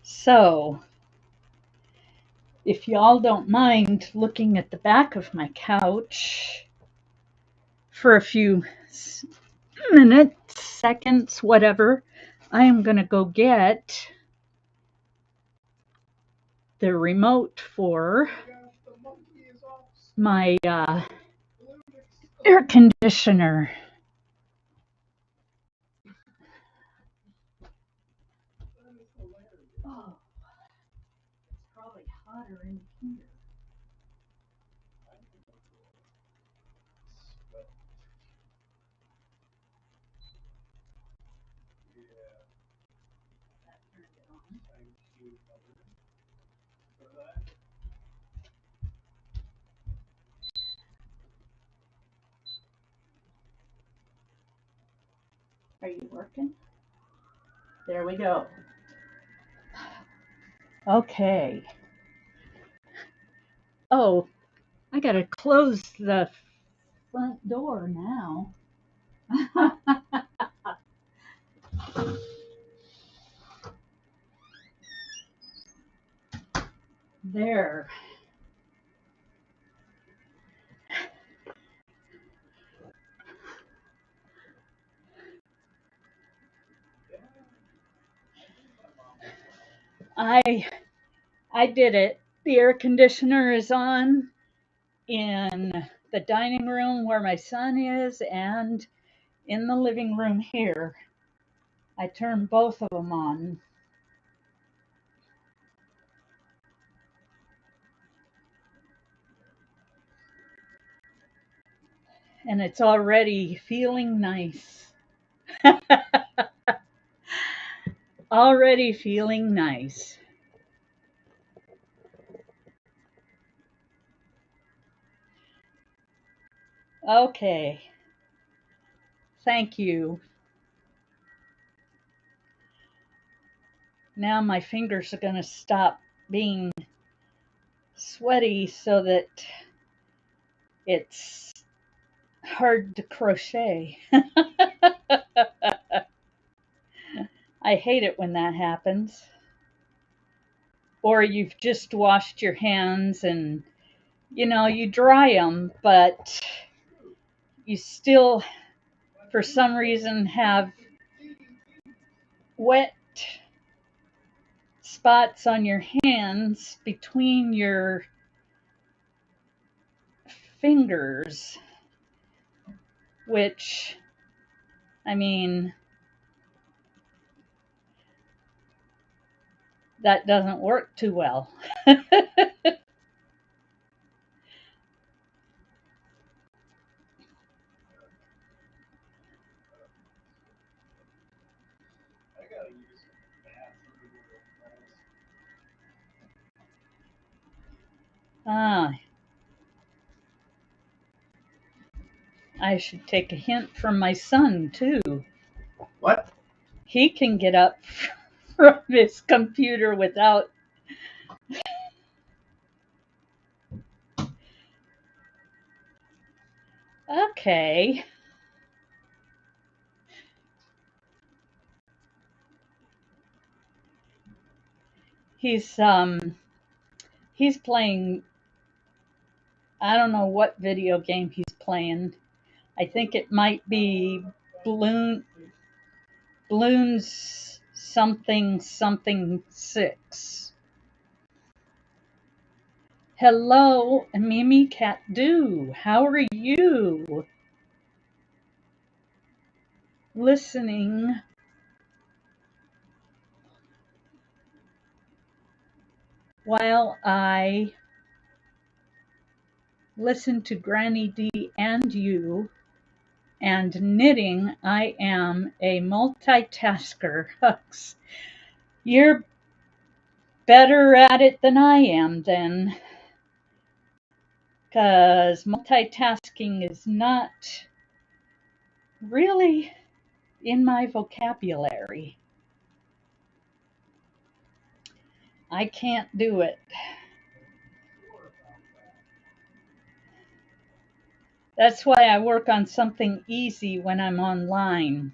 So, if y'all don't mind looking at the back of my couch for a few minutes, seconds, whatever, I am going to go get the remote for my air conditioner. Oh, it's probably hotter in here. Are you working? There we go. Okay. Oh, I gotta close the front door now. There. I did it. The air conditioner is on in the dining room where my son is and in the living room here. I turned both of them on. And it's already feeling nice. Already feeling nice. Okay. Thank you. Now my fingers are going to stop being sweaty so that it's hard to crochet. I hate it when that happens. Or you've just washed your hands and, you dry them, but you still, for some reason, have wet spots on your hands between your fingers, which, I mean, that doesn't work too well. Ah, I should take a hint from my son, too. What? He can get up from his computer without. Okay. He's he's playing, I don't know what video game he's playing. I think it might be Balloons something something 6. Hello, Mimi Cat Do. How are you? Listening while I listen to Granny D and you, and knitting. I am a multitasker. You're better at it than I am then, because multitasking is not really in my vocabulary. I can't do it. That's why I work on something easy when I'm online.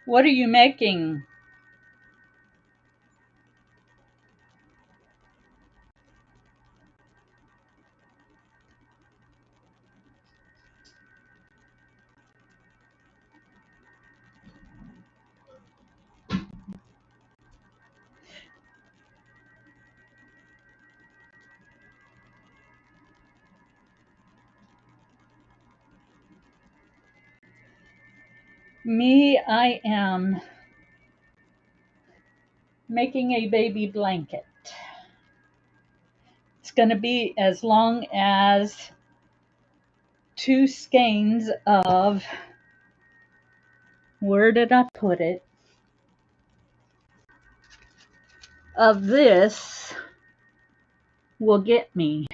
What are you making? Me, I am making a baby blanket. It's going to be as long as 2 skeins of, where did I put it? Of this will get me.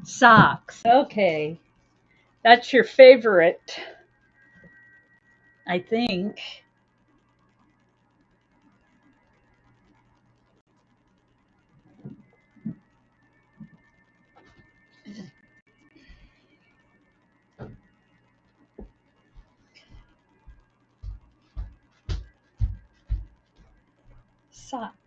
Socks. Okay. That's your favorite, I think. Socks.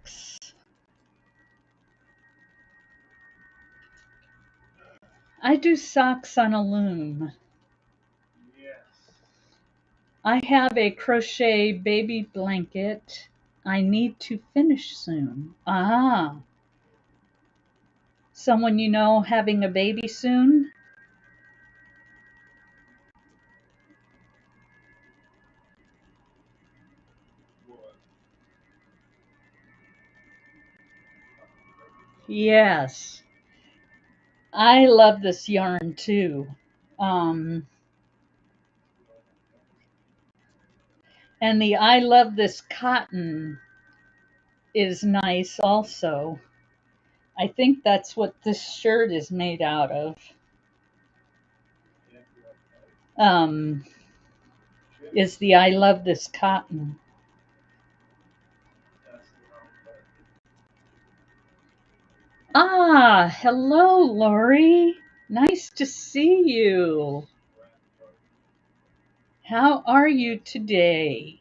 I do socks on a loom. Yes. I have a crochet baby blanket I need to finish soon. Ah, someone you know having a baby soon? What? Yes. I love this yarn too. Um, and the I love this cotton is nice also. I think that's what this shirt is made out of. Can't do that. Um, is the I love this cotton. That's the wrong button. Ah, hello, Lori. Nice to see you. How are you today?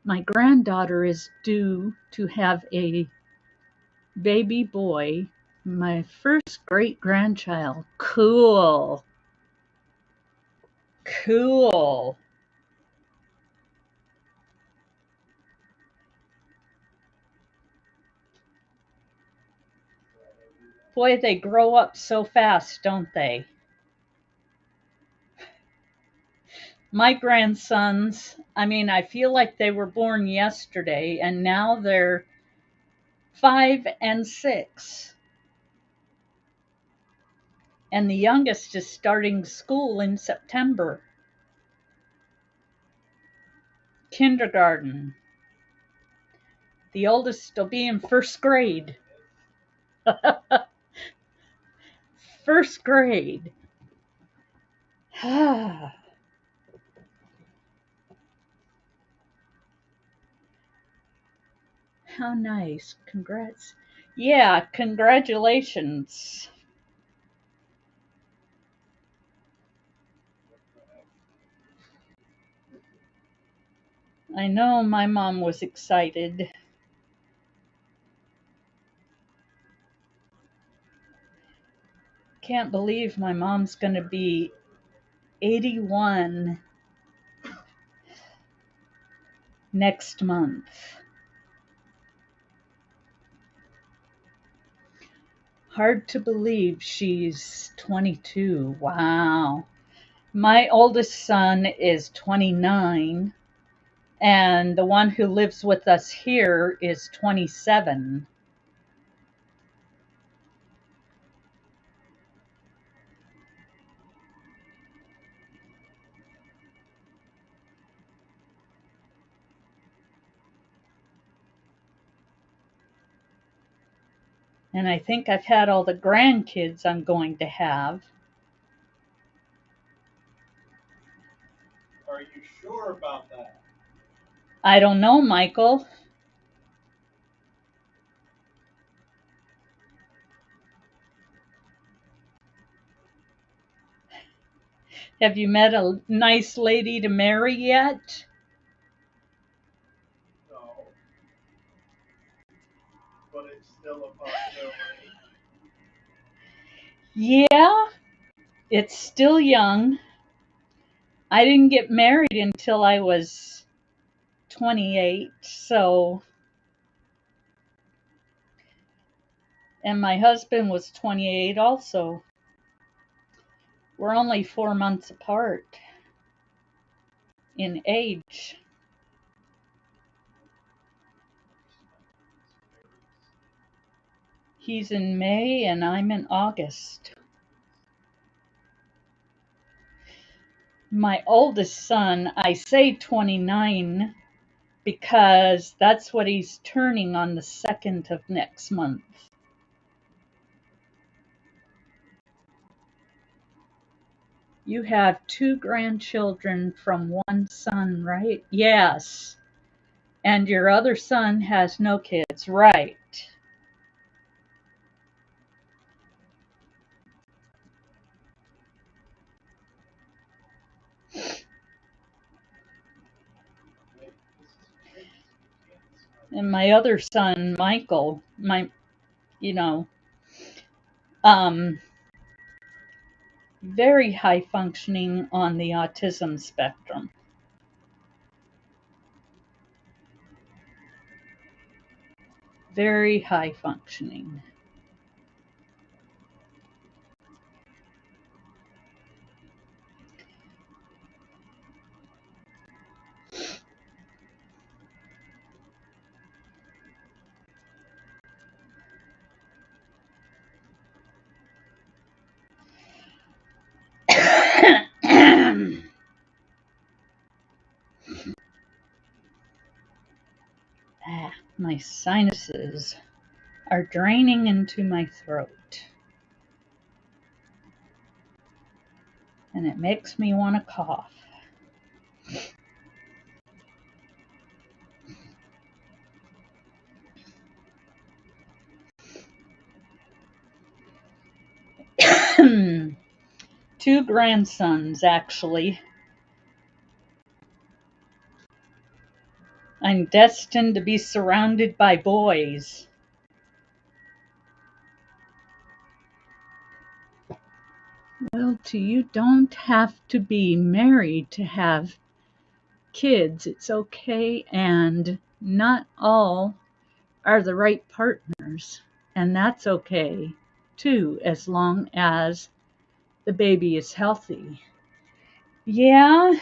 My granddaughter is due to have a baby boy, my first great grandchild. Cool. Cool. Boy, they grow up so fast, don't they? My grandsons, I mean, I feel like they were born yesterday, and now they're 5 and 6. And the youngest is starting school in September. Kindergarten. The oldest will be in first grade. First grade. How nice. Congrats. Yeah, congratulations. I know my mom was excited. Can't believe my mom's going to be 81 next month. Hard to believe she's 22. Wow. My oldest son is 29, and the one who lives with us here is 27. And I think I've had all the grandkids I'm going to have. Are you sure about that? I don't know, Michael. Have you met a nice lady to marry yet? No. But it's still a possibility. Yeah, it's still young. I didn't get married until I was 28, so, and my husband was 28 also. We're only 4 months apart in age. He's in May and I'm in August. My oldest son, I say 29 because that's what he's turning on the 2nd of next month. You have 2 grandchildren from one son, right? Yes. And your other son has no kids, right? And my other son, Michael, you know, um, very high functioning on the autism spectrum. Very high functioning. My sinuses are draining into my throat. And it makes me want to cough. Two grandsons, actually. I'm destined to be surrounded by boys. Well, you don't have to be married to have kids. It's okay, and not all are the right partners. And that's okay, too, as long as the baby is healthy. Yeah,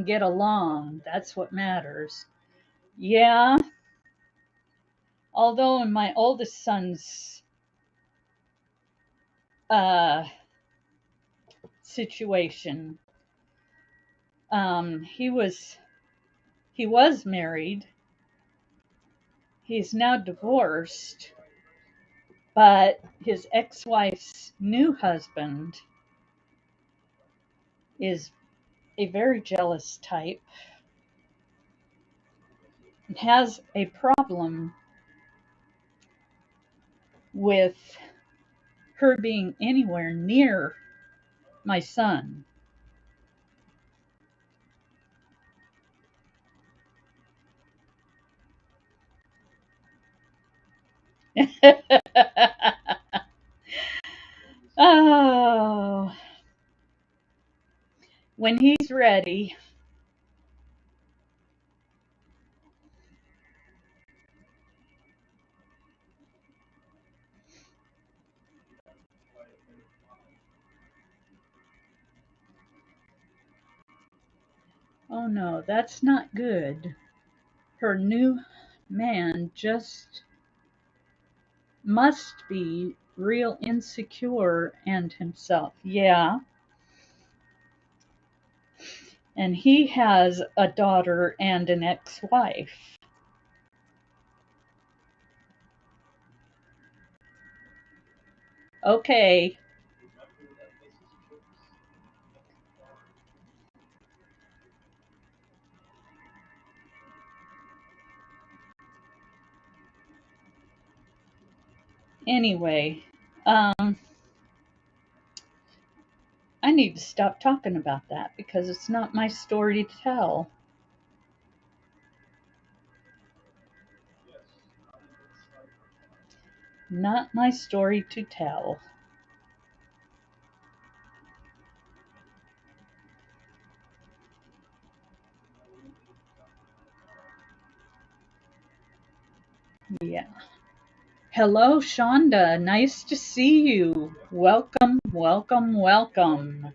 get along. That's what matters. Yeah, although in my oldest son's uh, situation, he was married. He's now divorced, but his ex-wife's new husband is a very jealous type and has a problem with her being anywhere near my son. Oh, when he's ready. Oh no, that's not good. Her new man just must be real insecure and himself. Yeah. And he has a daughter and an ex-wife. Okay. Anyway, I need to stop talking about that because it's not my story to tell. Not my story to tell. Yeah. Hello, Shonda. Nice to see you. Welcome, welcome, welcome.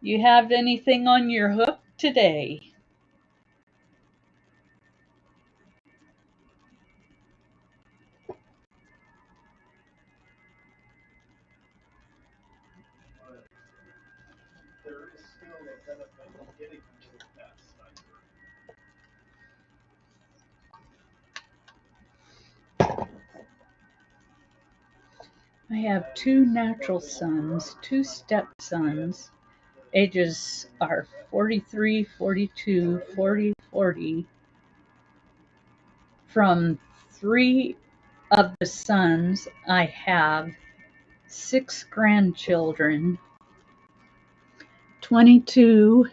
You have anything on your hook today? There is still a benefit in getting rid of that sniper. I have two natural sons, two stepsons. Ages are 43, 42, 40, 40. From three of the sons, I have 6 grandchildren: 22,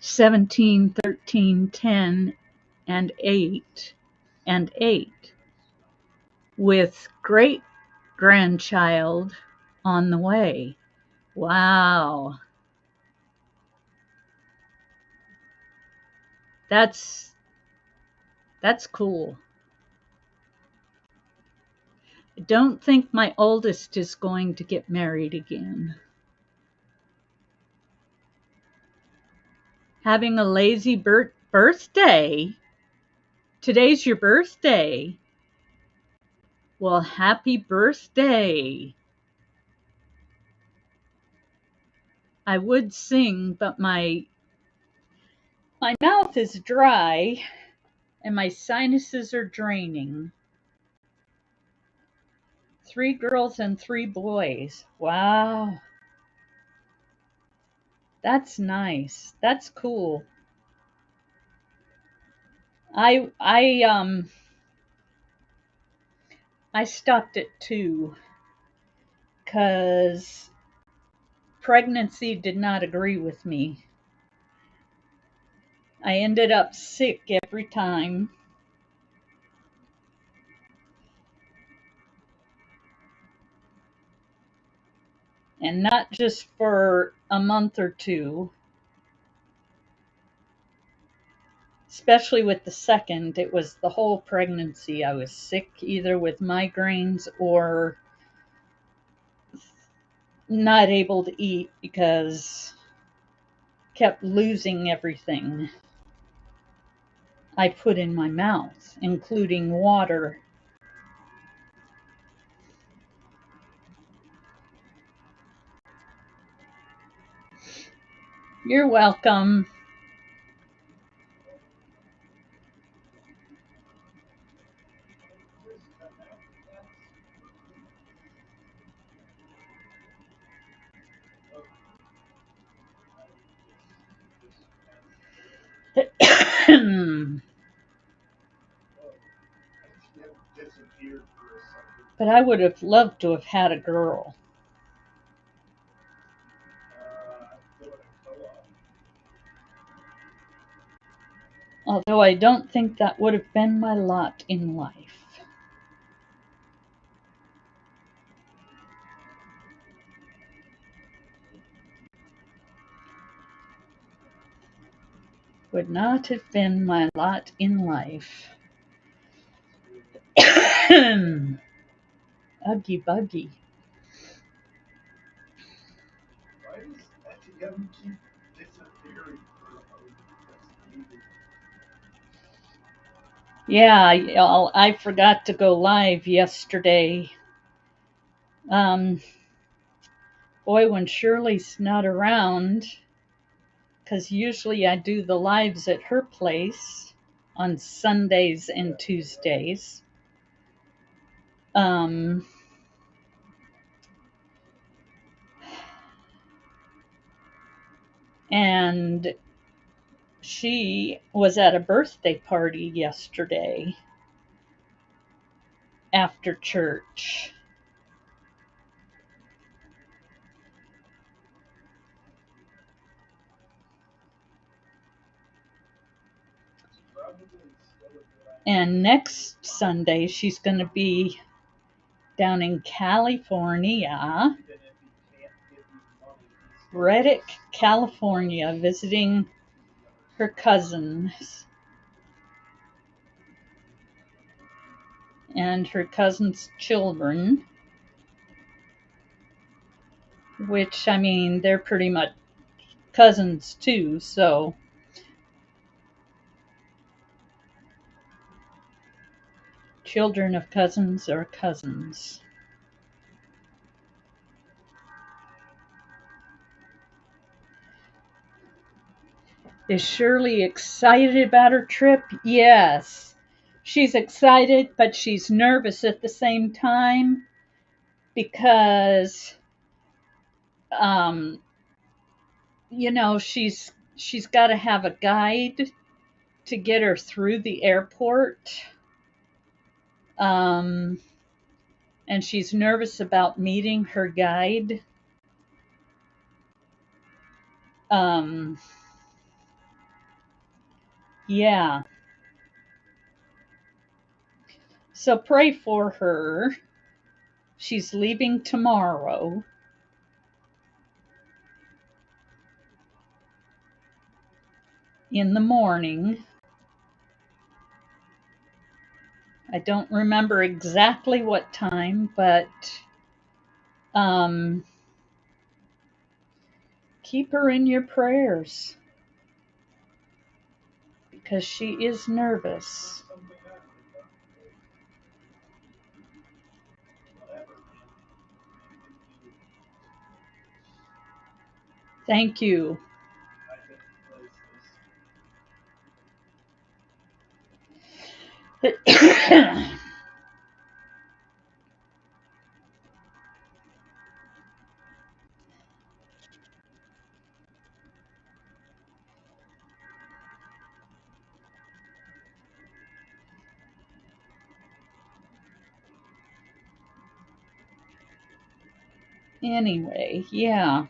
17, 13, 10, and 8, with great grandchild on the way. Wow, that's cool. I don't think my oldest is going to get married again. Having a lazy birthday? Today's your birthday. Well, happy birthday. I would sing, but my mouth is dry and my sinuses are draining. 3 girls and 3 boys. Wow. That's nice. That's cool. I stopped at 2 cuz pregnancy did not agree with me. I ended up sick every time. And not just for a month or 2. Especially with the second, it was the whole pregnancy. I was sick either with migraines or not able to eat because kept losing everything I put in my mouth, including water. You're welcome. But I would have loved to have had a girl. Although I don't think that would have been my lot in life. Would not have been my lot in life. Uggy buggy. Why does Etienne keep disappearing Yeah, y'all, I forgot to go live yesterday. Boy, when Shirley's not around, because usually I do the lives at her place on Sundays and Tuesdays. And she was at a birthday party yesterday after church. And next Sunday, she's going to be down in California, Reddick, California, visiting her cousins and her cousins' children, which, I mean, they're pretty much cousins too, so children of cousins are cousins. Is Shirley excited about her trip? Yes. She's excited, but she's nervous at the same time because, she's got to have a guide to get her through the airport. And she's nervous about meeting her guide. Yeah. So pray for her. She's leaving tomorrow. In the morning. I don't remember exactly what time, but keep her in your prayers because she is nervous. Thank you. Anyway, yeah.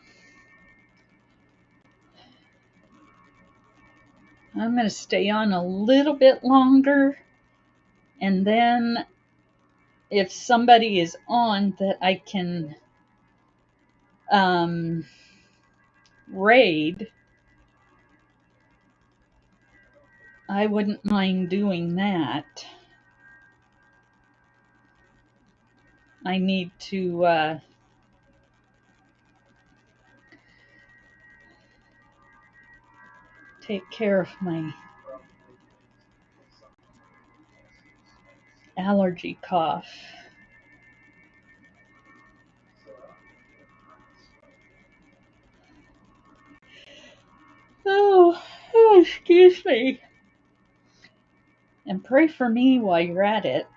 I'm going to stay on a little bit longer, and then if somebody is on that I can raid, I wouldn't mind doing that. I need to take care of my allergy cough. Oh, excuse me. And pray for me while you're at it,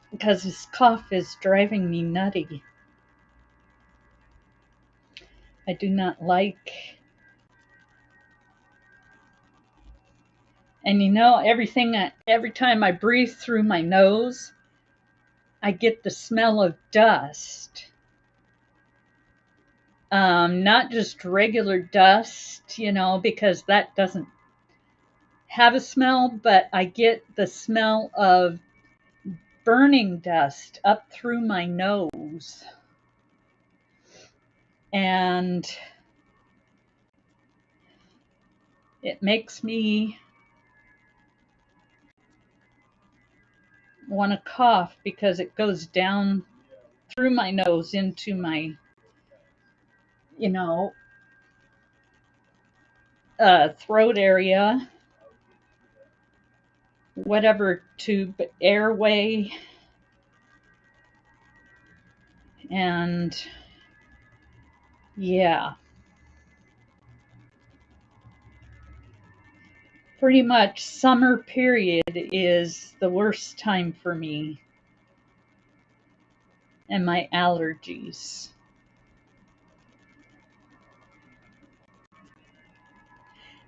because this cough is driving me nutty. I do not like. And every time I breathe through my nose, I get the smell of dust. Not just regular dust, because that doesn't have a smell, but I get the smell of burning dust up through my nose. And it makes me want to cough because it goes down through my nose into my, throat area, whatever tube, airway. And yeah, pretty much summer period is the worst time for me and my allergies.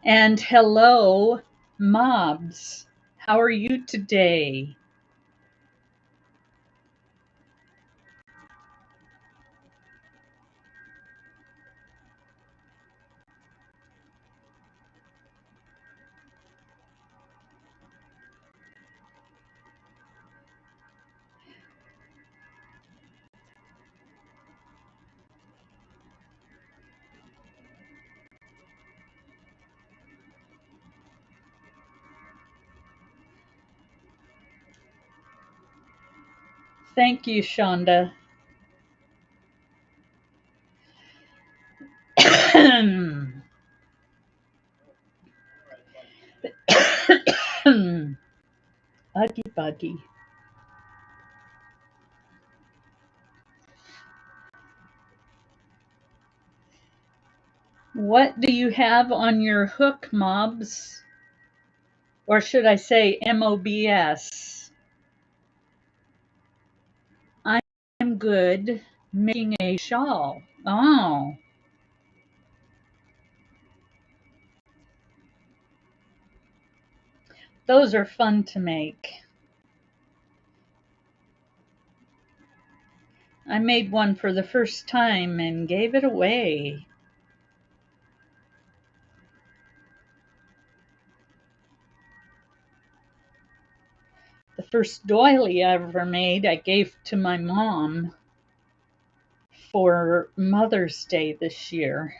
And hello, mobs. How are you today? Thank you, Shonda. Uggy buggy. What do you have on your hook, mobs? Or should I say MOBS? I'm good making a shawl. Oh, those are fun to make. I made one for the first time and gave it away. The first doily I ever made, I gave to my mom for Mother's Day this year.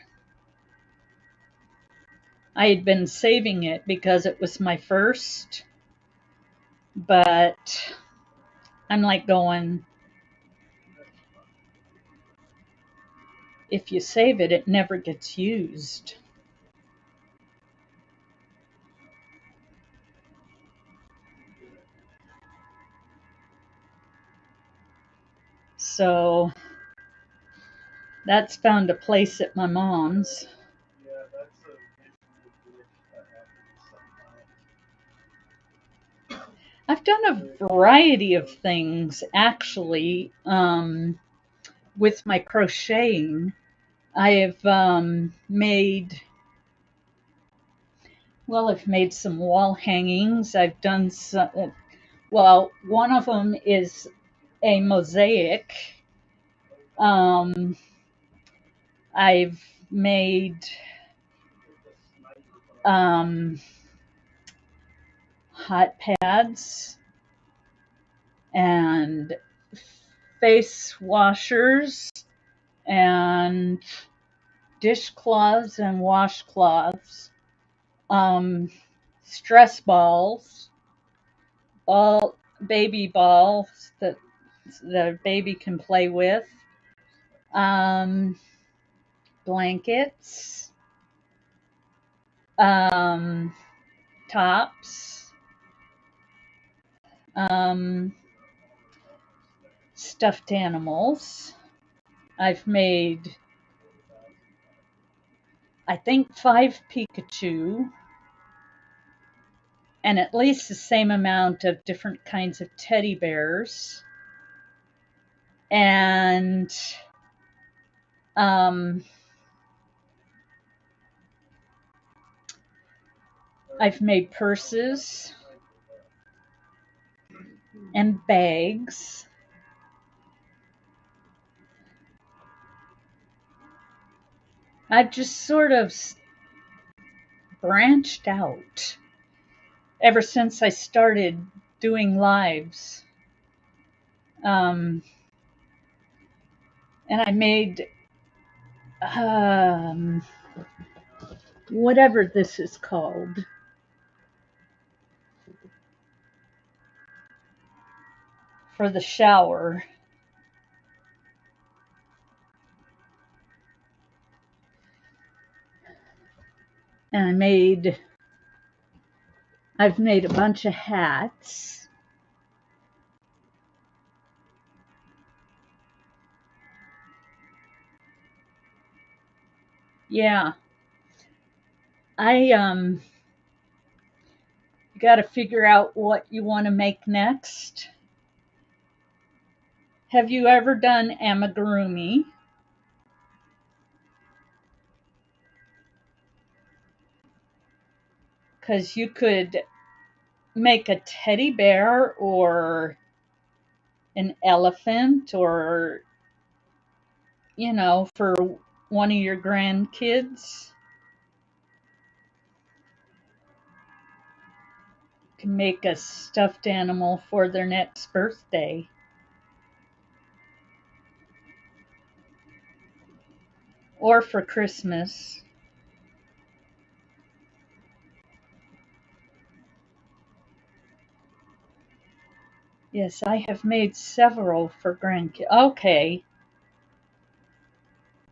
I had been saving it because it was my first, but I'm like going, if you save it, it never gets used. So that's found a place at my mom's. Yeah, that's a visual glitch that happens sometimes. I've done a variety of things actually with my crocheting. I've I've made some wall hangings. I've done some, one of them is a mosaic. Um, I've made hot pads and face washers and dishcloths and washcloths, stress balls, ball baby balls that the baby can play with, um, blankets, tops, stuffed animals. I've made, I think, 5 Pikachu and at least the same amount of different kinds of teddy bears. And I've made purses and bags. I've just sort of branched out ever since I started doing lives. And I made whatever this is called. For the shower. And I've made a bunch of hats. Yeah. I got to figure out what you want to make next. Have you ever done amigurumi? Because you could make a teddy bear or an elephant or, for one of your grandkids. You can make a stuffed animal for their next birthday. Or for Christmas. Yes, I have made several for grandkids. Okay.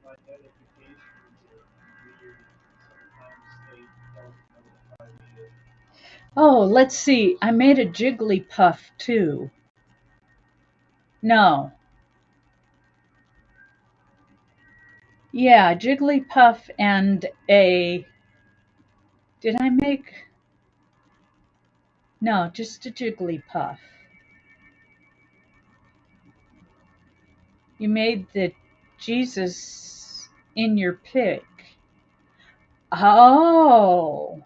My notifications are weird. Sometimes they don't notify me. Oh, let's see. I made a Jigglypuff too. No. Yeah, Jigglypuff and a. Did I make. No, just a Jigglypuff. You made the Jesus in your pic. Oh.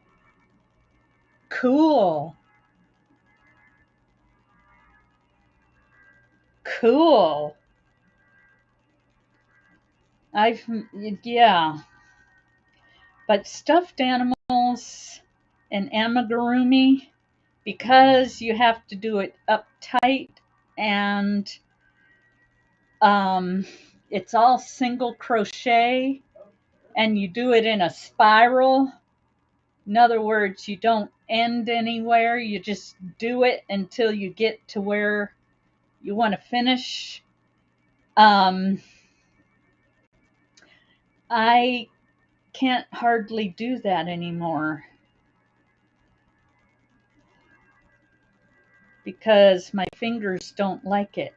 Cool. Cool. Yeah. But stuffed animals and amigurumi, because you have to do it uptight and it's all single crochet and you do it in a spiral. In other words, you don't end anywhere, you just do it until you get to where you want to finish. I can't hardly do that anymore because my fingers don't like it.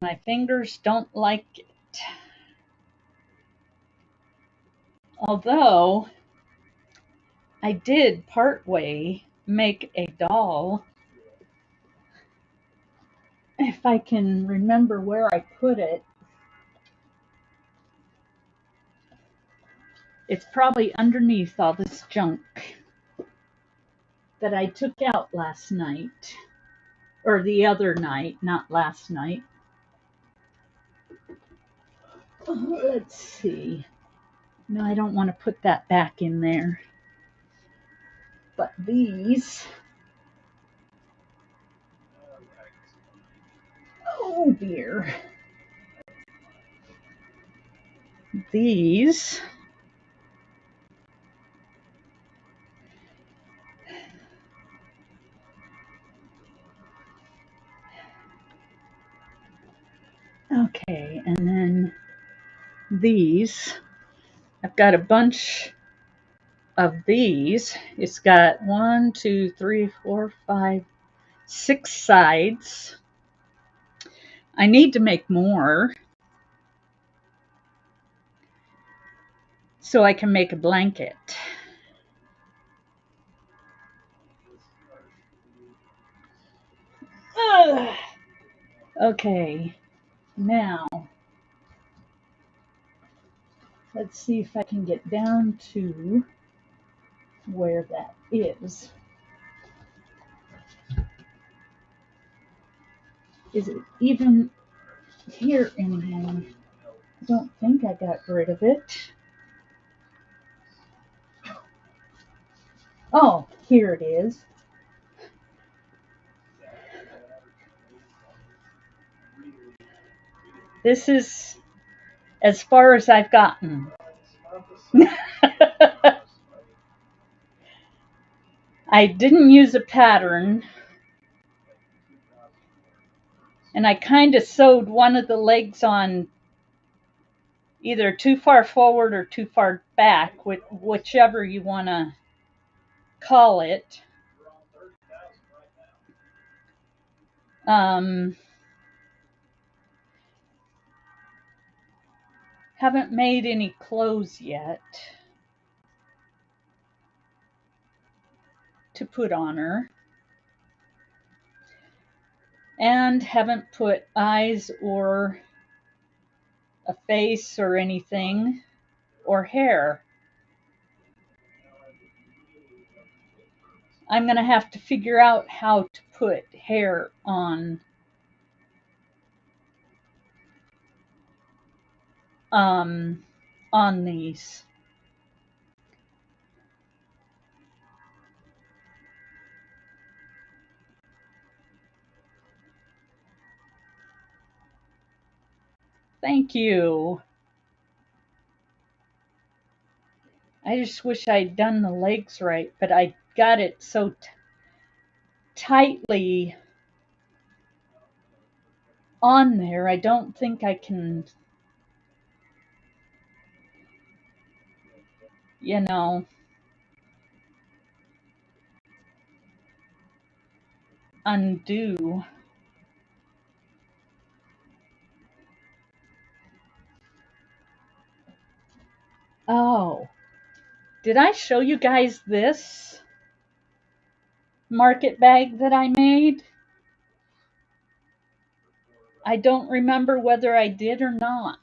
My fingers don't like it. Although I did partway make a doll. If I can remember where I put it. It's probably underneath all this junk that I took out last night. Or the other night, not last night. Let's see. No, I don't want to put that back in there. But these. Oh dear. These Okay, and then these. I've got a bunch of these. It's got 1, 2, 3, 4, 5, 6 sides. I need to make more so I can make a blanket. Ugh. Okay, now let's see if I can get down to where that is. Is it even here anymore? I don't think I got rid of it. Oh, here it is. This is as far as I've gotten. I didn't use a pattern, and I kind of sewed one of the legs on either too far forward or too far back, whichever you want to call it. Haven't made any clothes yet to put on her, and haven't put eyes or a face or anything or hair. I'm going to have to figure out how to put hair on these. Thank you. I just wish I'd done the legs right, but I got it so tightly on there. I don't think I can, you know, undo. Oh, did I show you guys this market bag that I made? I don't remember whether I did or not.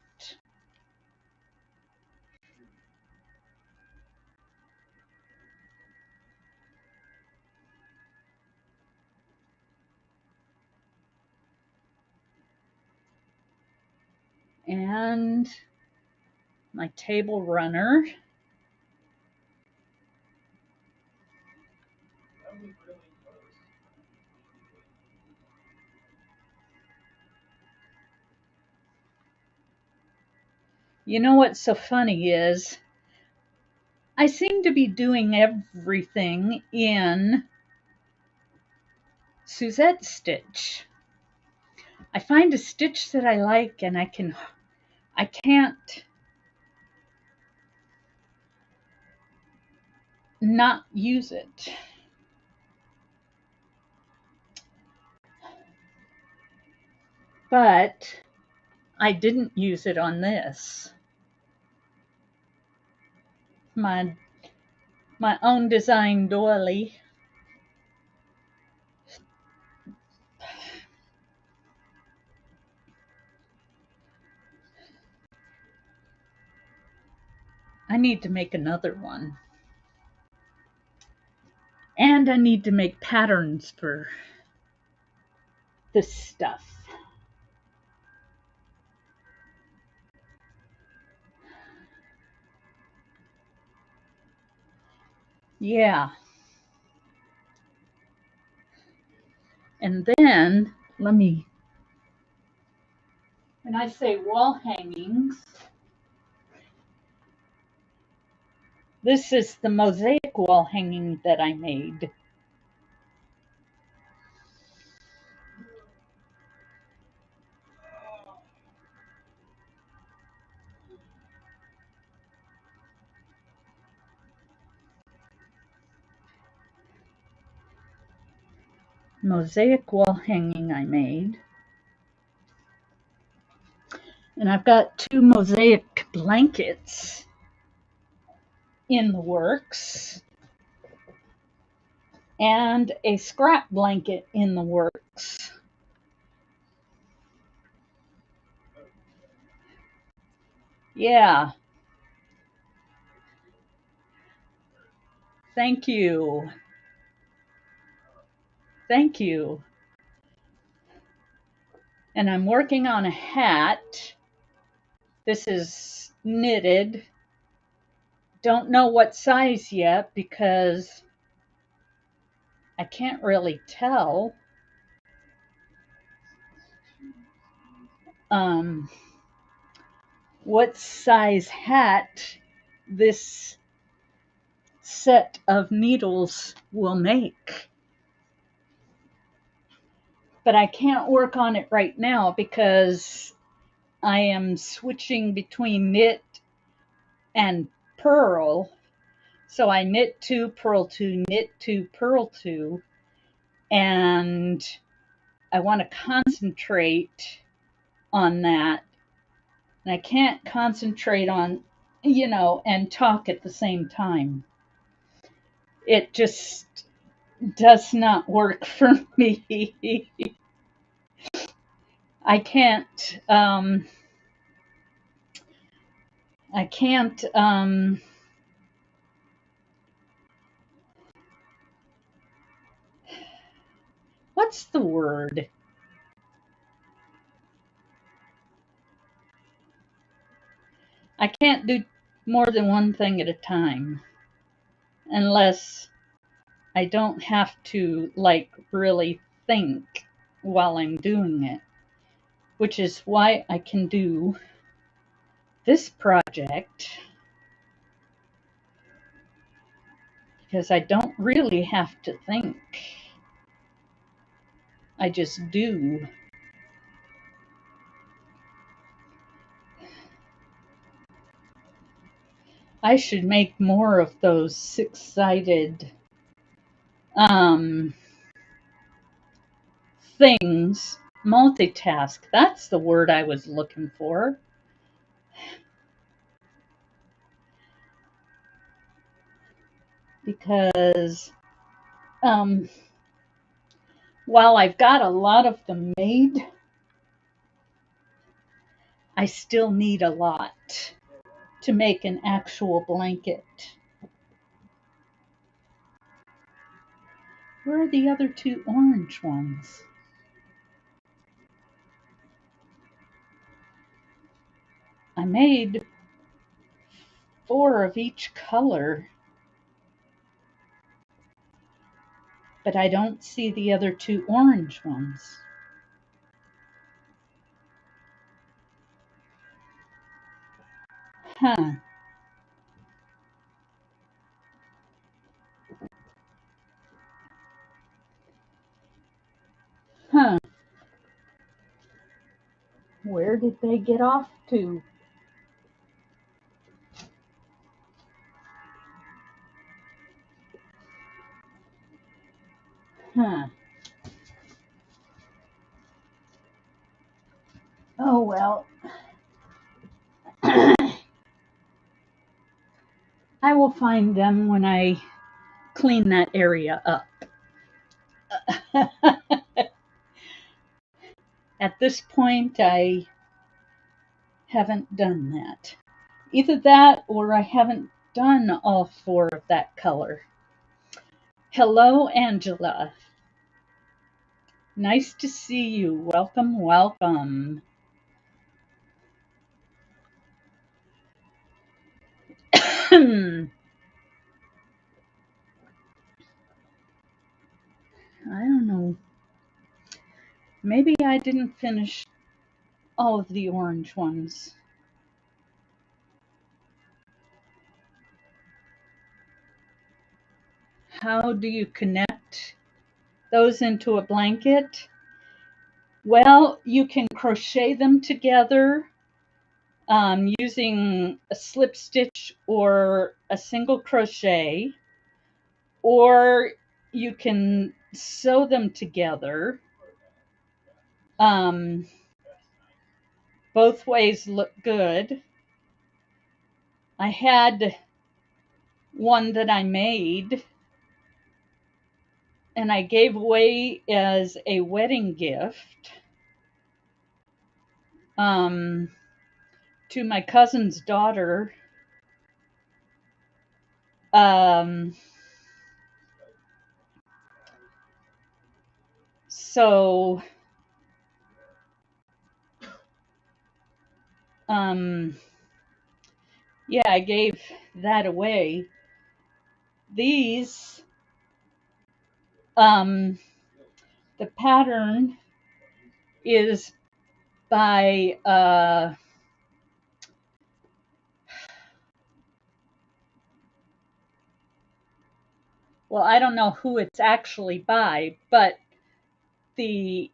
And my table runner. You know what's so funny is I seem to be doing everything in Suzette stitch. I find a stitch that I like and I can't not use it. But I didn't use it on this. My own design doily. I need to make another one. And I need to make patterns for this stuff. Yeah. And then, when I say wall hangings, this is the mosaic wall hanging that I made. mosaic wall hanging I made. And I've got 2 mosaic blankets in the works and a scrap blanket in the works. Yeah, thank you. Thank you. And I'm working on a hat. This is knitted. Don't know what size yet because I can't really tell. Um, what size hat this set of needles will make. But I can't work on it right now because I am switching between knit and purl. So I knit 2, purl 2, knit 2, purl 2, and I want to concentrate on that. And I can't concentrate on, and talk at the same time. It just does not work for me. I can't, I can't, what's the word? I can't do more than one thing at a time unless I don't have to really think while I'm doing it, which is why I can do this project because I don't really have to think. I just do. I should make more of those 6-sided things. Multitask. That's the word I was looking for. Because while I've got a lot of them made, I still need a lot to make an actual blanket. Where are the other 2 orange ones? I made 4 of each color, but I don't see the other 2 orange ones. Huh. Huh. Where did they get off to? Huh. Oh well. I will find them when I clean that area up. At this point, I haven't done that. Either that or I haven't done all 4 of that color. Hello, Angela. Nice to see you. Welcome, welcome. I don't know. Maybe I didn't finish all of the orange ones. How do you connect those into a blanket? Well, you can crochet them together using a slip stitch or a single crochet, or you can sew them together. Um, both ways look good. I had one that I made and I gave away as a wedding gift um, to my cousin's daughter. Um, so yeah, I gave that away. These, the pattern is by, well, I don't know who it's actually by, but the,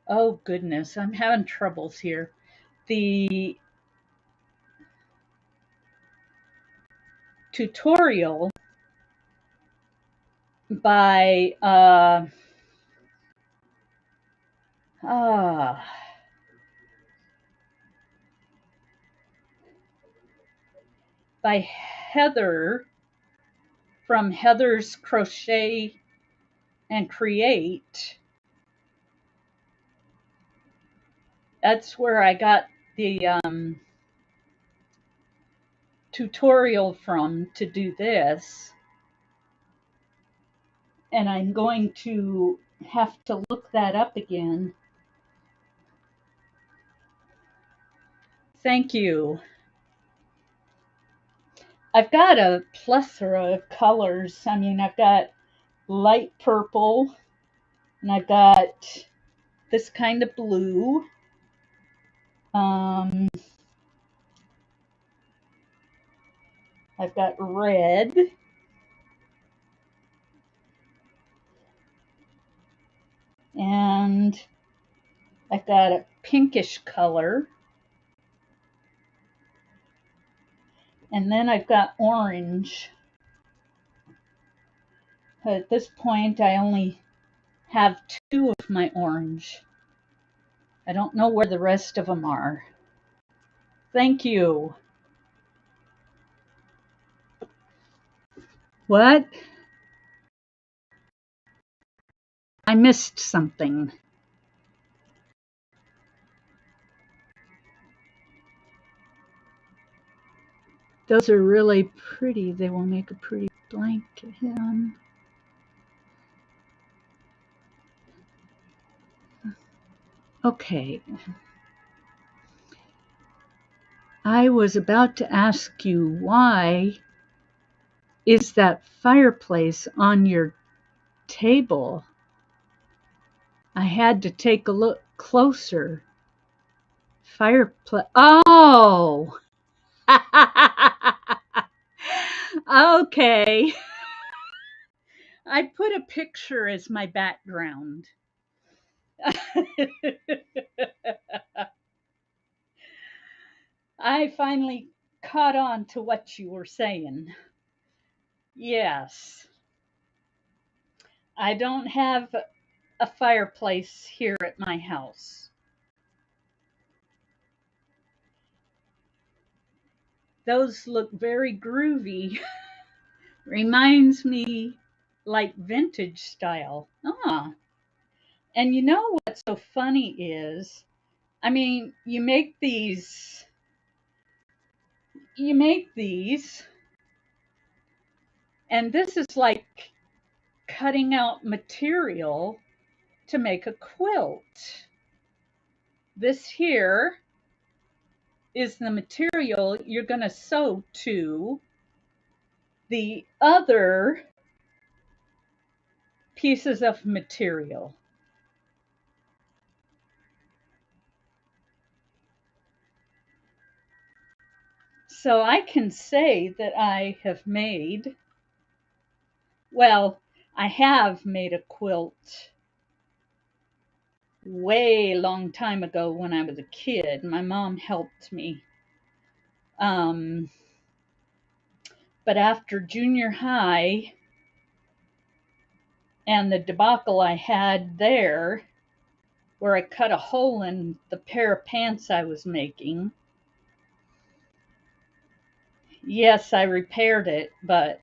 oh goodness, I'm having troubles here. The tutorial by, ah, by Heather from Heather's Crochet and Create. That's where I got the tutorial from to do this. And I'm going to have to look that up again. Thank you. I've got a plethora of colors. I mean, I've got light purple, and I've got this kind of blue. I've got red. And I've got a pinkish color. And then I've got orange. At this point, I only have 2 of my orange. I don't know where the rest of them are. Thank you. What? I missed something. Those are really pretty. They will make a pretty blanket. Okay. I was about to ask you, why is that fireplace on your table? I had to take a look closer. Fireplace. Oh! Okay. I put a picture as my background. I finally caught on to what you were saying. Yes. I don't have a fireplace here at my house. Those look very groovy. Reminds me like vintage style. Ah. And you know what's so funny is, I mean, you make these, and this is like cutting out material to make a quilt. This here is the material you're going to sew to the other pieces of material. So I can say that I have made, well, I have made a quilt way long time ago when I was a kid. My mom helped me. Um, But after junior high and the debacle I had there, where I cut a hole in the pair of pants I was making, yes, I repaired it, but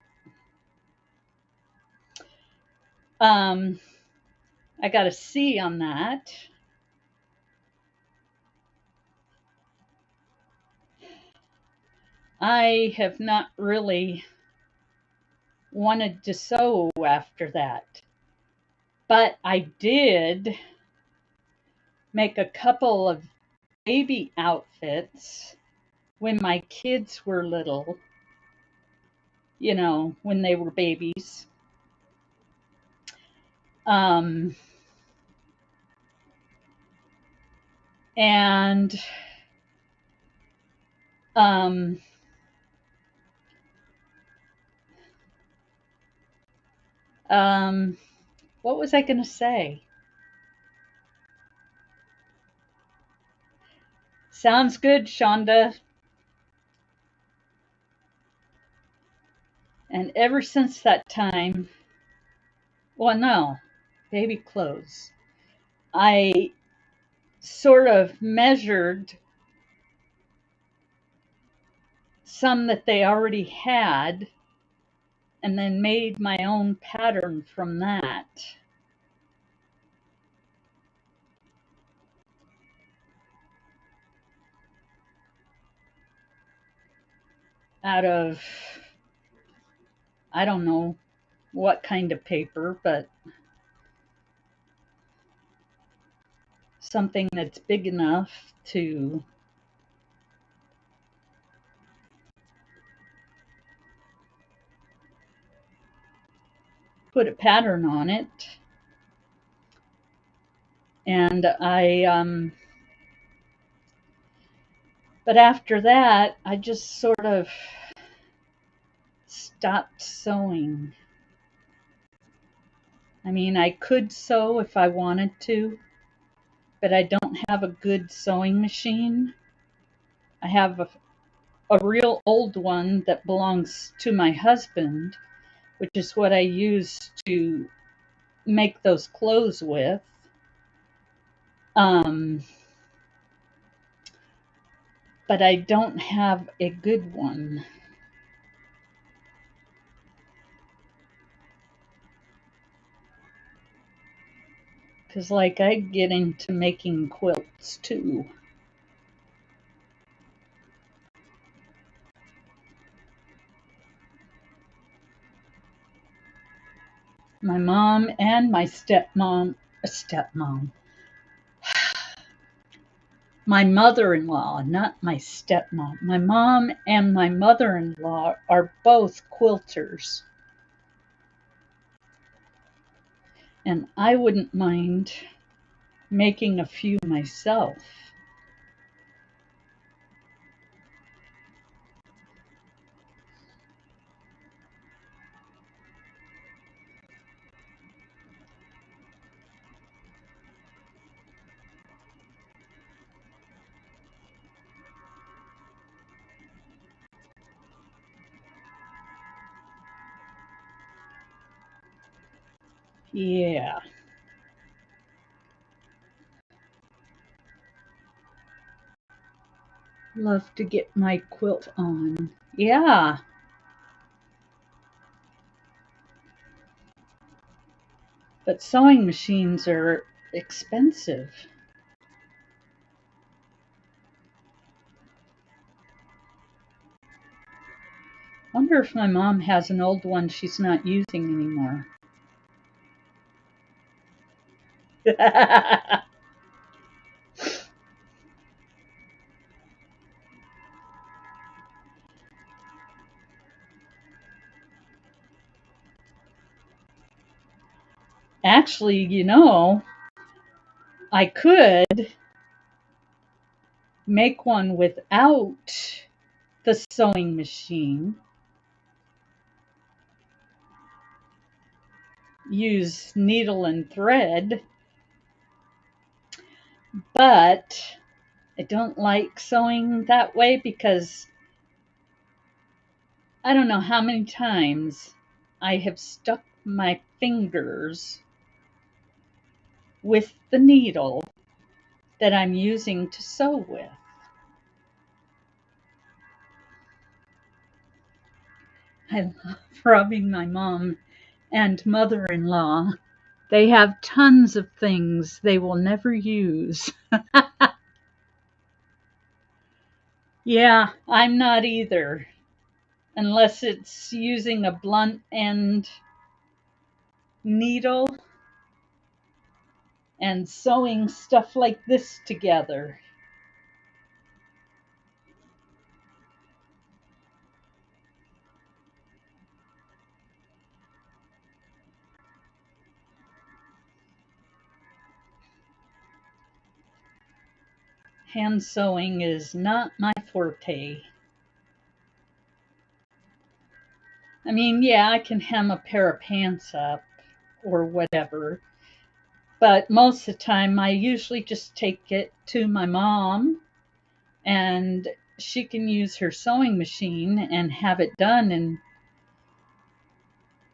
I got a C on that. I have not really wanted to sew after that, but I did make a couple of baby outfits when my kids were little, when they were babies. Um, and um, um, what was I going to say? Sounds good, Shonda. And ever since that time, well, no, baby clothes. I sort of measured some that they already had and then made my own pattern from that. Out of, I don't know what kind of paper, but something that's big enough to put a pattern on it. And but after that, I just sort of stopped sewing. I mean, I could sew if I wanted to, but I don't have a good sewing machine. I have a real old one that belongs to my husband, which is what I use to make those clothes with. But I don't have a good one. Because, like, I get into making quilts too. My mom and my stepmom, my mother-in-law, not my stepmom. My mom and my mother-in-law are both quilters. And I wouldn't mind making a few myself. Yeah. Love to get my quilt on. Yeah. But sewing machines are expensive. Wonder if my mom has an old one she's not using anymore. Actually, I could make one without the sewing machine, use needle and thread, but I don't like sewing that way because I don't know how many times I have stuck my fingers with the needle that I'm using to sew with. I love rubbing my mom and mother-in-law. They have tons of things they will never use. Yeah, I'm not either, unless it's using a blunt end needle and sewing stuff like this together. Hand sewing is not my forte. I mean, yeah, I can hem a pair of pants up or whatever, but most of the time I usually just take it to my mom and she can use her sewing machine and have it done in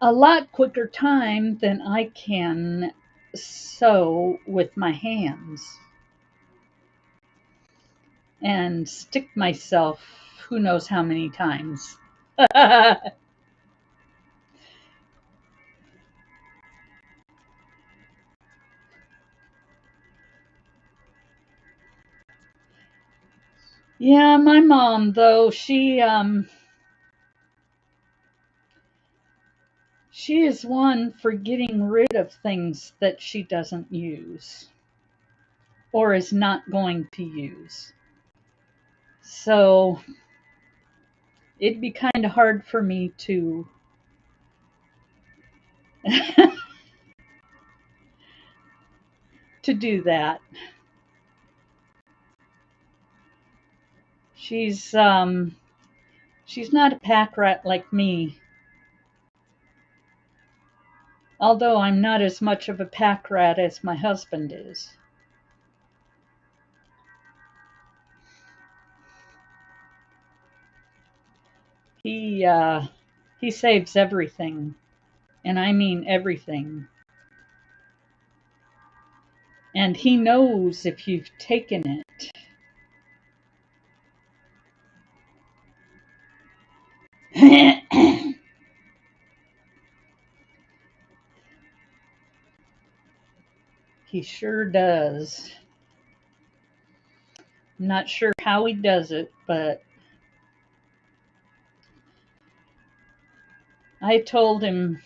a lot quicker time than I can sew with my hands and stick myself who knows how many times. Yeah, my mom though, she is one for getting rid of things that she doesn't use or is not going to use. So it'd be kind of hard for me to to do that. She's um she's not a pack rat like me, although I'm not as much of a pack rat as my husband is. He uh he saves everything, and I mean everything. And he knows if you've taken it. He sure does. I'm not sure how he does it, but I told him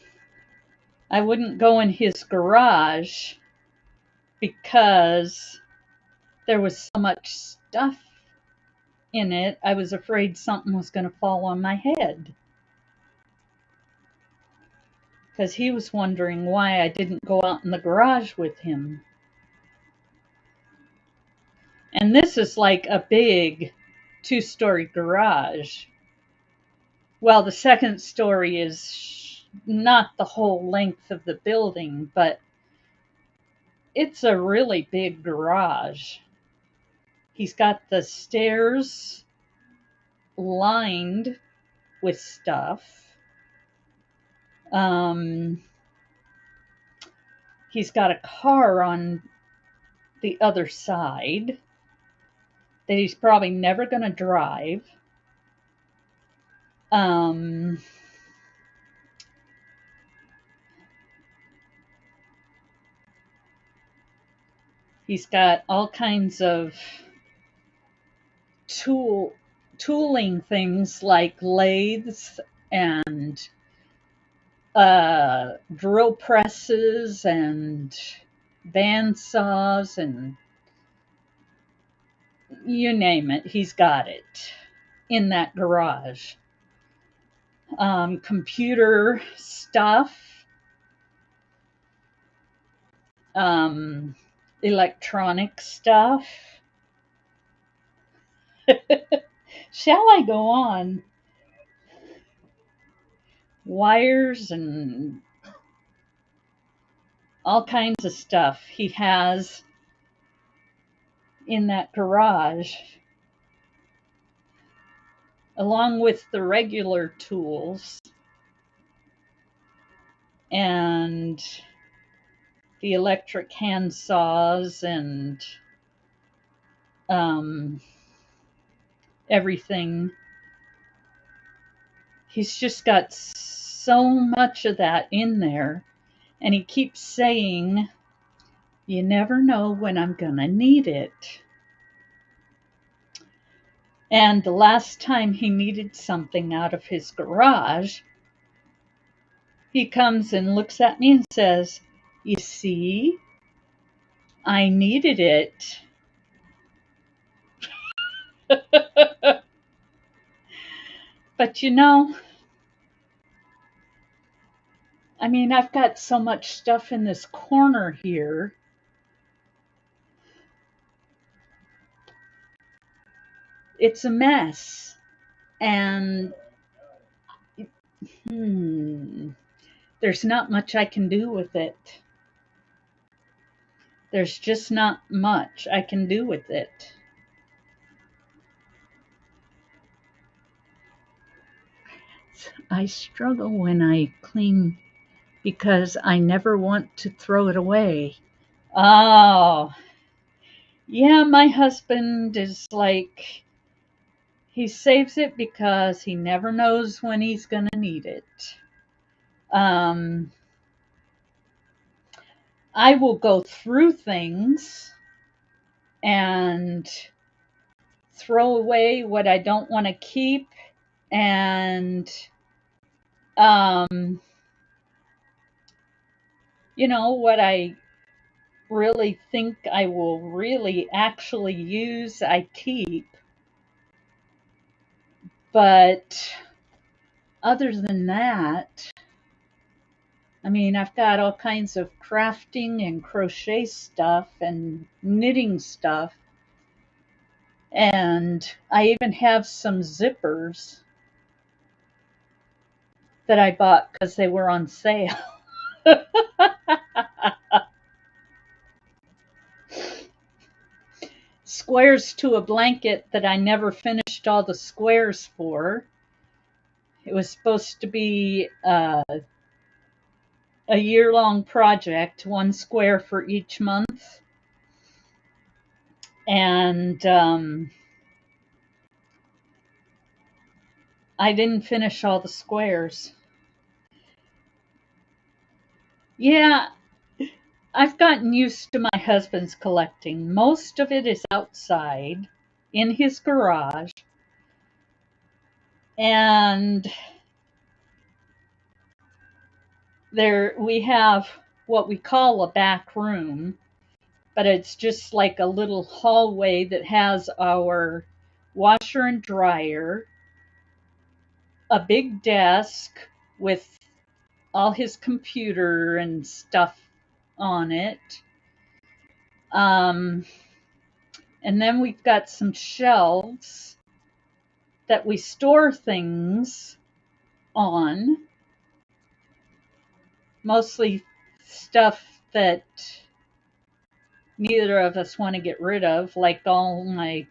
I wouldn't go in his garage because there was so much stuff in it. I was afraid something was going to fall on my head. Because he was wondering why I didn't go out in the garage with him. And this is like a big 2-story garage. Well, the second story is not the whole length of the building, but it's a really big garage. He's got the stairs lined with stuff. He's got a car on the other side that he's probably never going to drive. Um, he's got all kinds of tooling things like lathes and drill presses and band saws and you name it, he's got it in that garage. Computer stuff, um, electronic stuff. Shall I go on? Wires and all kinds of stuff he has in that garage. along with the regular tools and the electric hand saws and um, everything. He's just got so much of that in there. And he keeps saying, "You never know when I'm going to need it." And the last time he needed something out of his garage, he comes and looks at me and says, "You see, I needed it." But I mean, I've got so much stuff in this corner here. It's a mess. And there's not much I can do with it. There's just not much I can do with it. I struggle when I clean because I never want to throw it away. Oh, yeah, my husband is like, he saves it because he never knows when he's going to need it. Um, I will go through things and throw away what I don't want to keep, and um, what I really think I will really actually use, I keep. But other than that, I mean, I've got all kinds of crafting and crochet stuff and knitting stuff. And I even have some zippers that I bought because they were on sale. Squares to a blanket that I never finished all the squares for. It was supposed to be a year-long project, one square for each month. And I didn't finish all the squares. Yeah, I've gotten used to my husband's collecting. Most of it is outside in his garage. And there we have what we call a back room, but it's just like a little hallway that has our washer and dryer, a big desk with all his computer and stuff on it. Um, and then we've got some shelves that we store things on, mostly stuff that neither of us want to get rid of, like all my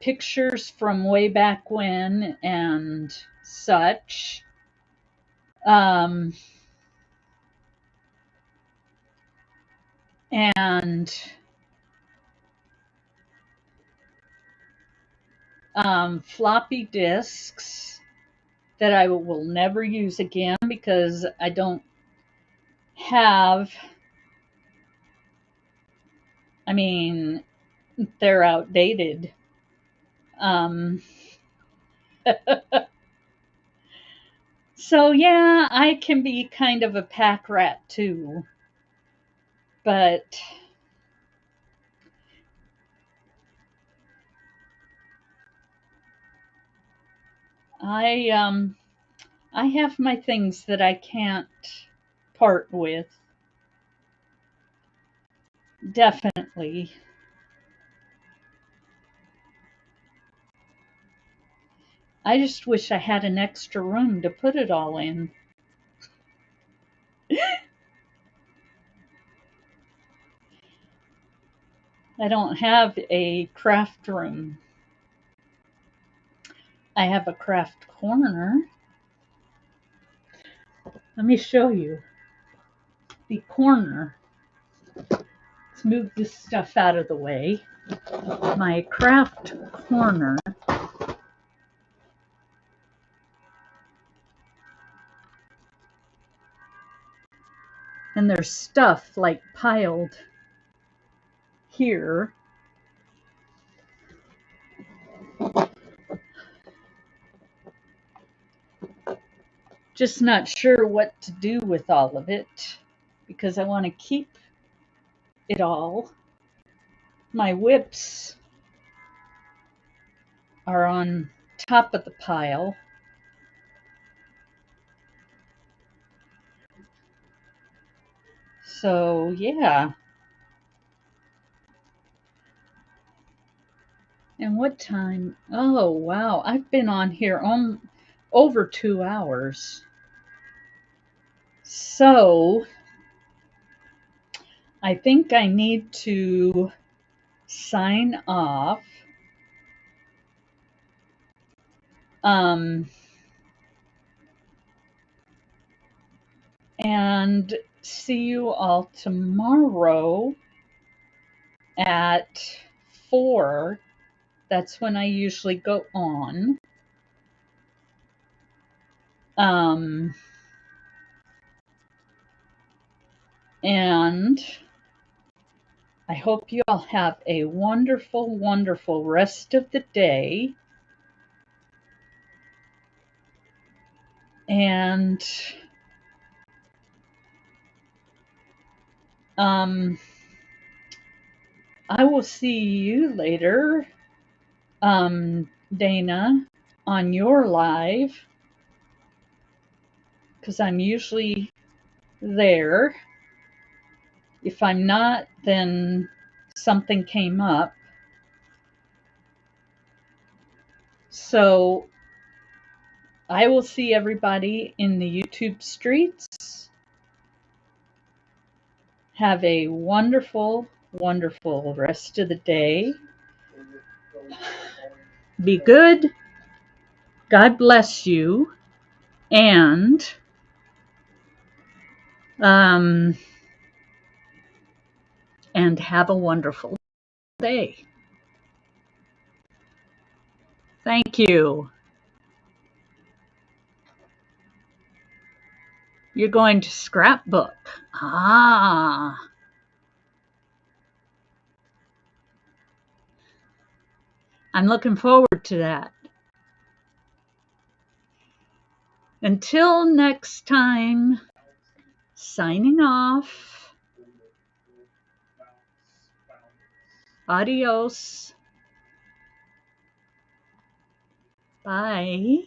pictures from way back when and such. Um, and floppy disks that I will never use again because I don't have, I mean, they're outdated. Um, so, yeah, I can be kind of a pack rat too. But I I have my things that I can't part with. Definitely. I just wish I had an extra room to put it all in. I don't have a craft room. I have a craft corner. Let me show you the corner. Let's move this stuff out of the way. My craft corner. And there's stuff like piled here. Just not sure what to do with all of it because I want to keep it all. My whips are on top of the pile. So, yeah. And what time? Oh, wow. I've been on here over 2 hours. So, I think I need to sign off. And see you all tomorrow at 4. That's when I usually go on. And I hope you all have a wonderful, wonderful rest of the day. And I will see you later, Dana, on your live, because I'm usually there. If I'm not, then something came up. So I will see everybody in the YouTube streets. Have a wonderful, wonderful rest of the day. Be good. God bless you. And have a wonderful day. Thank you. You're going to scrapbook. Ah. I'm looking forward to that. Until next time, signing off. Adios. Bye.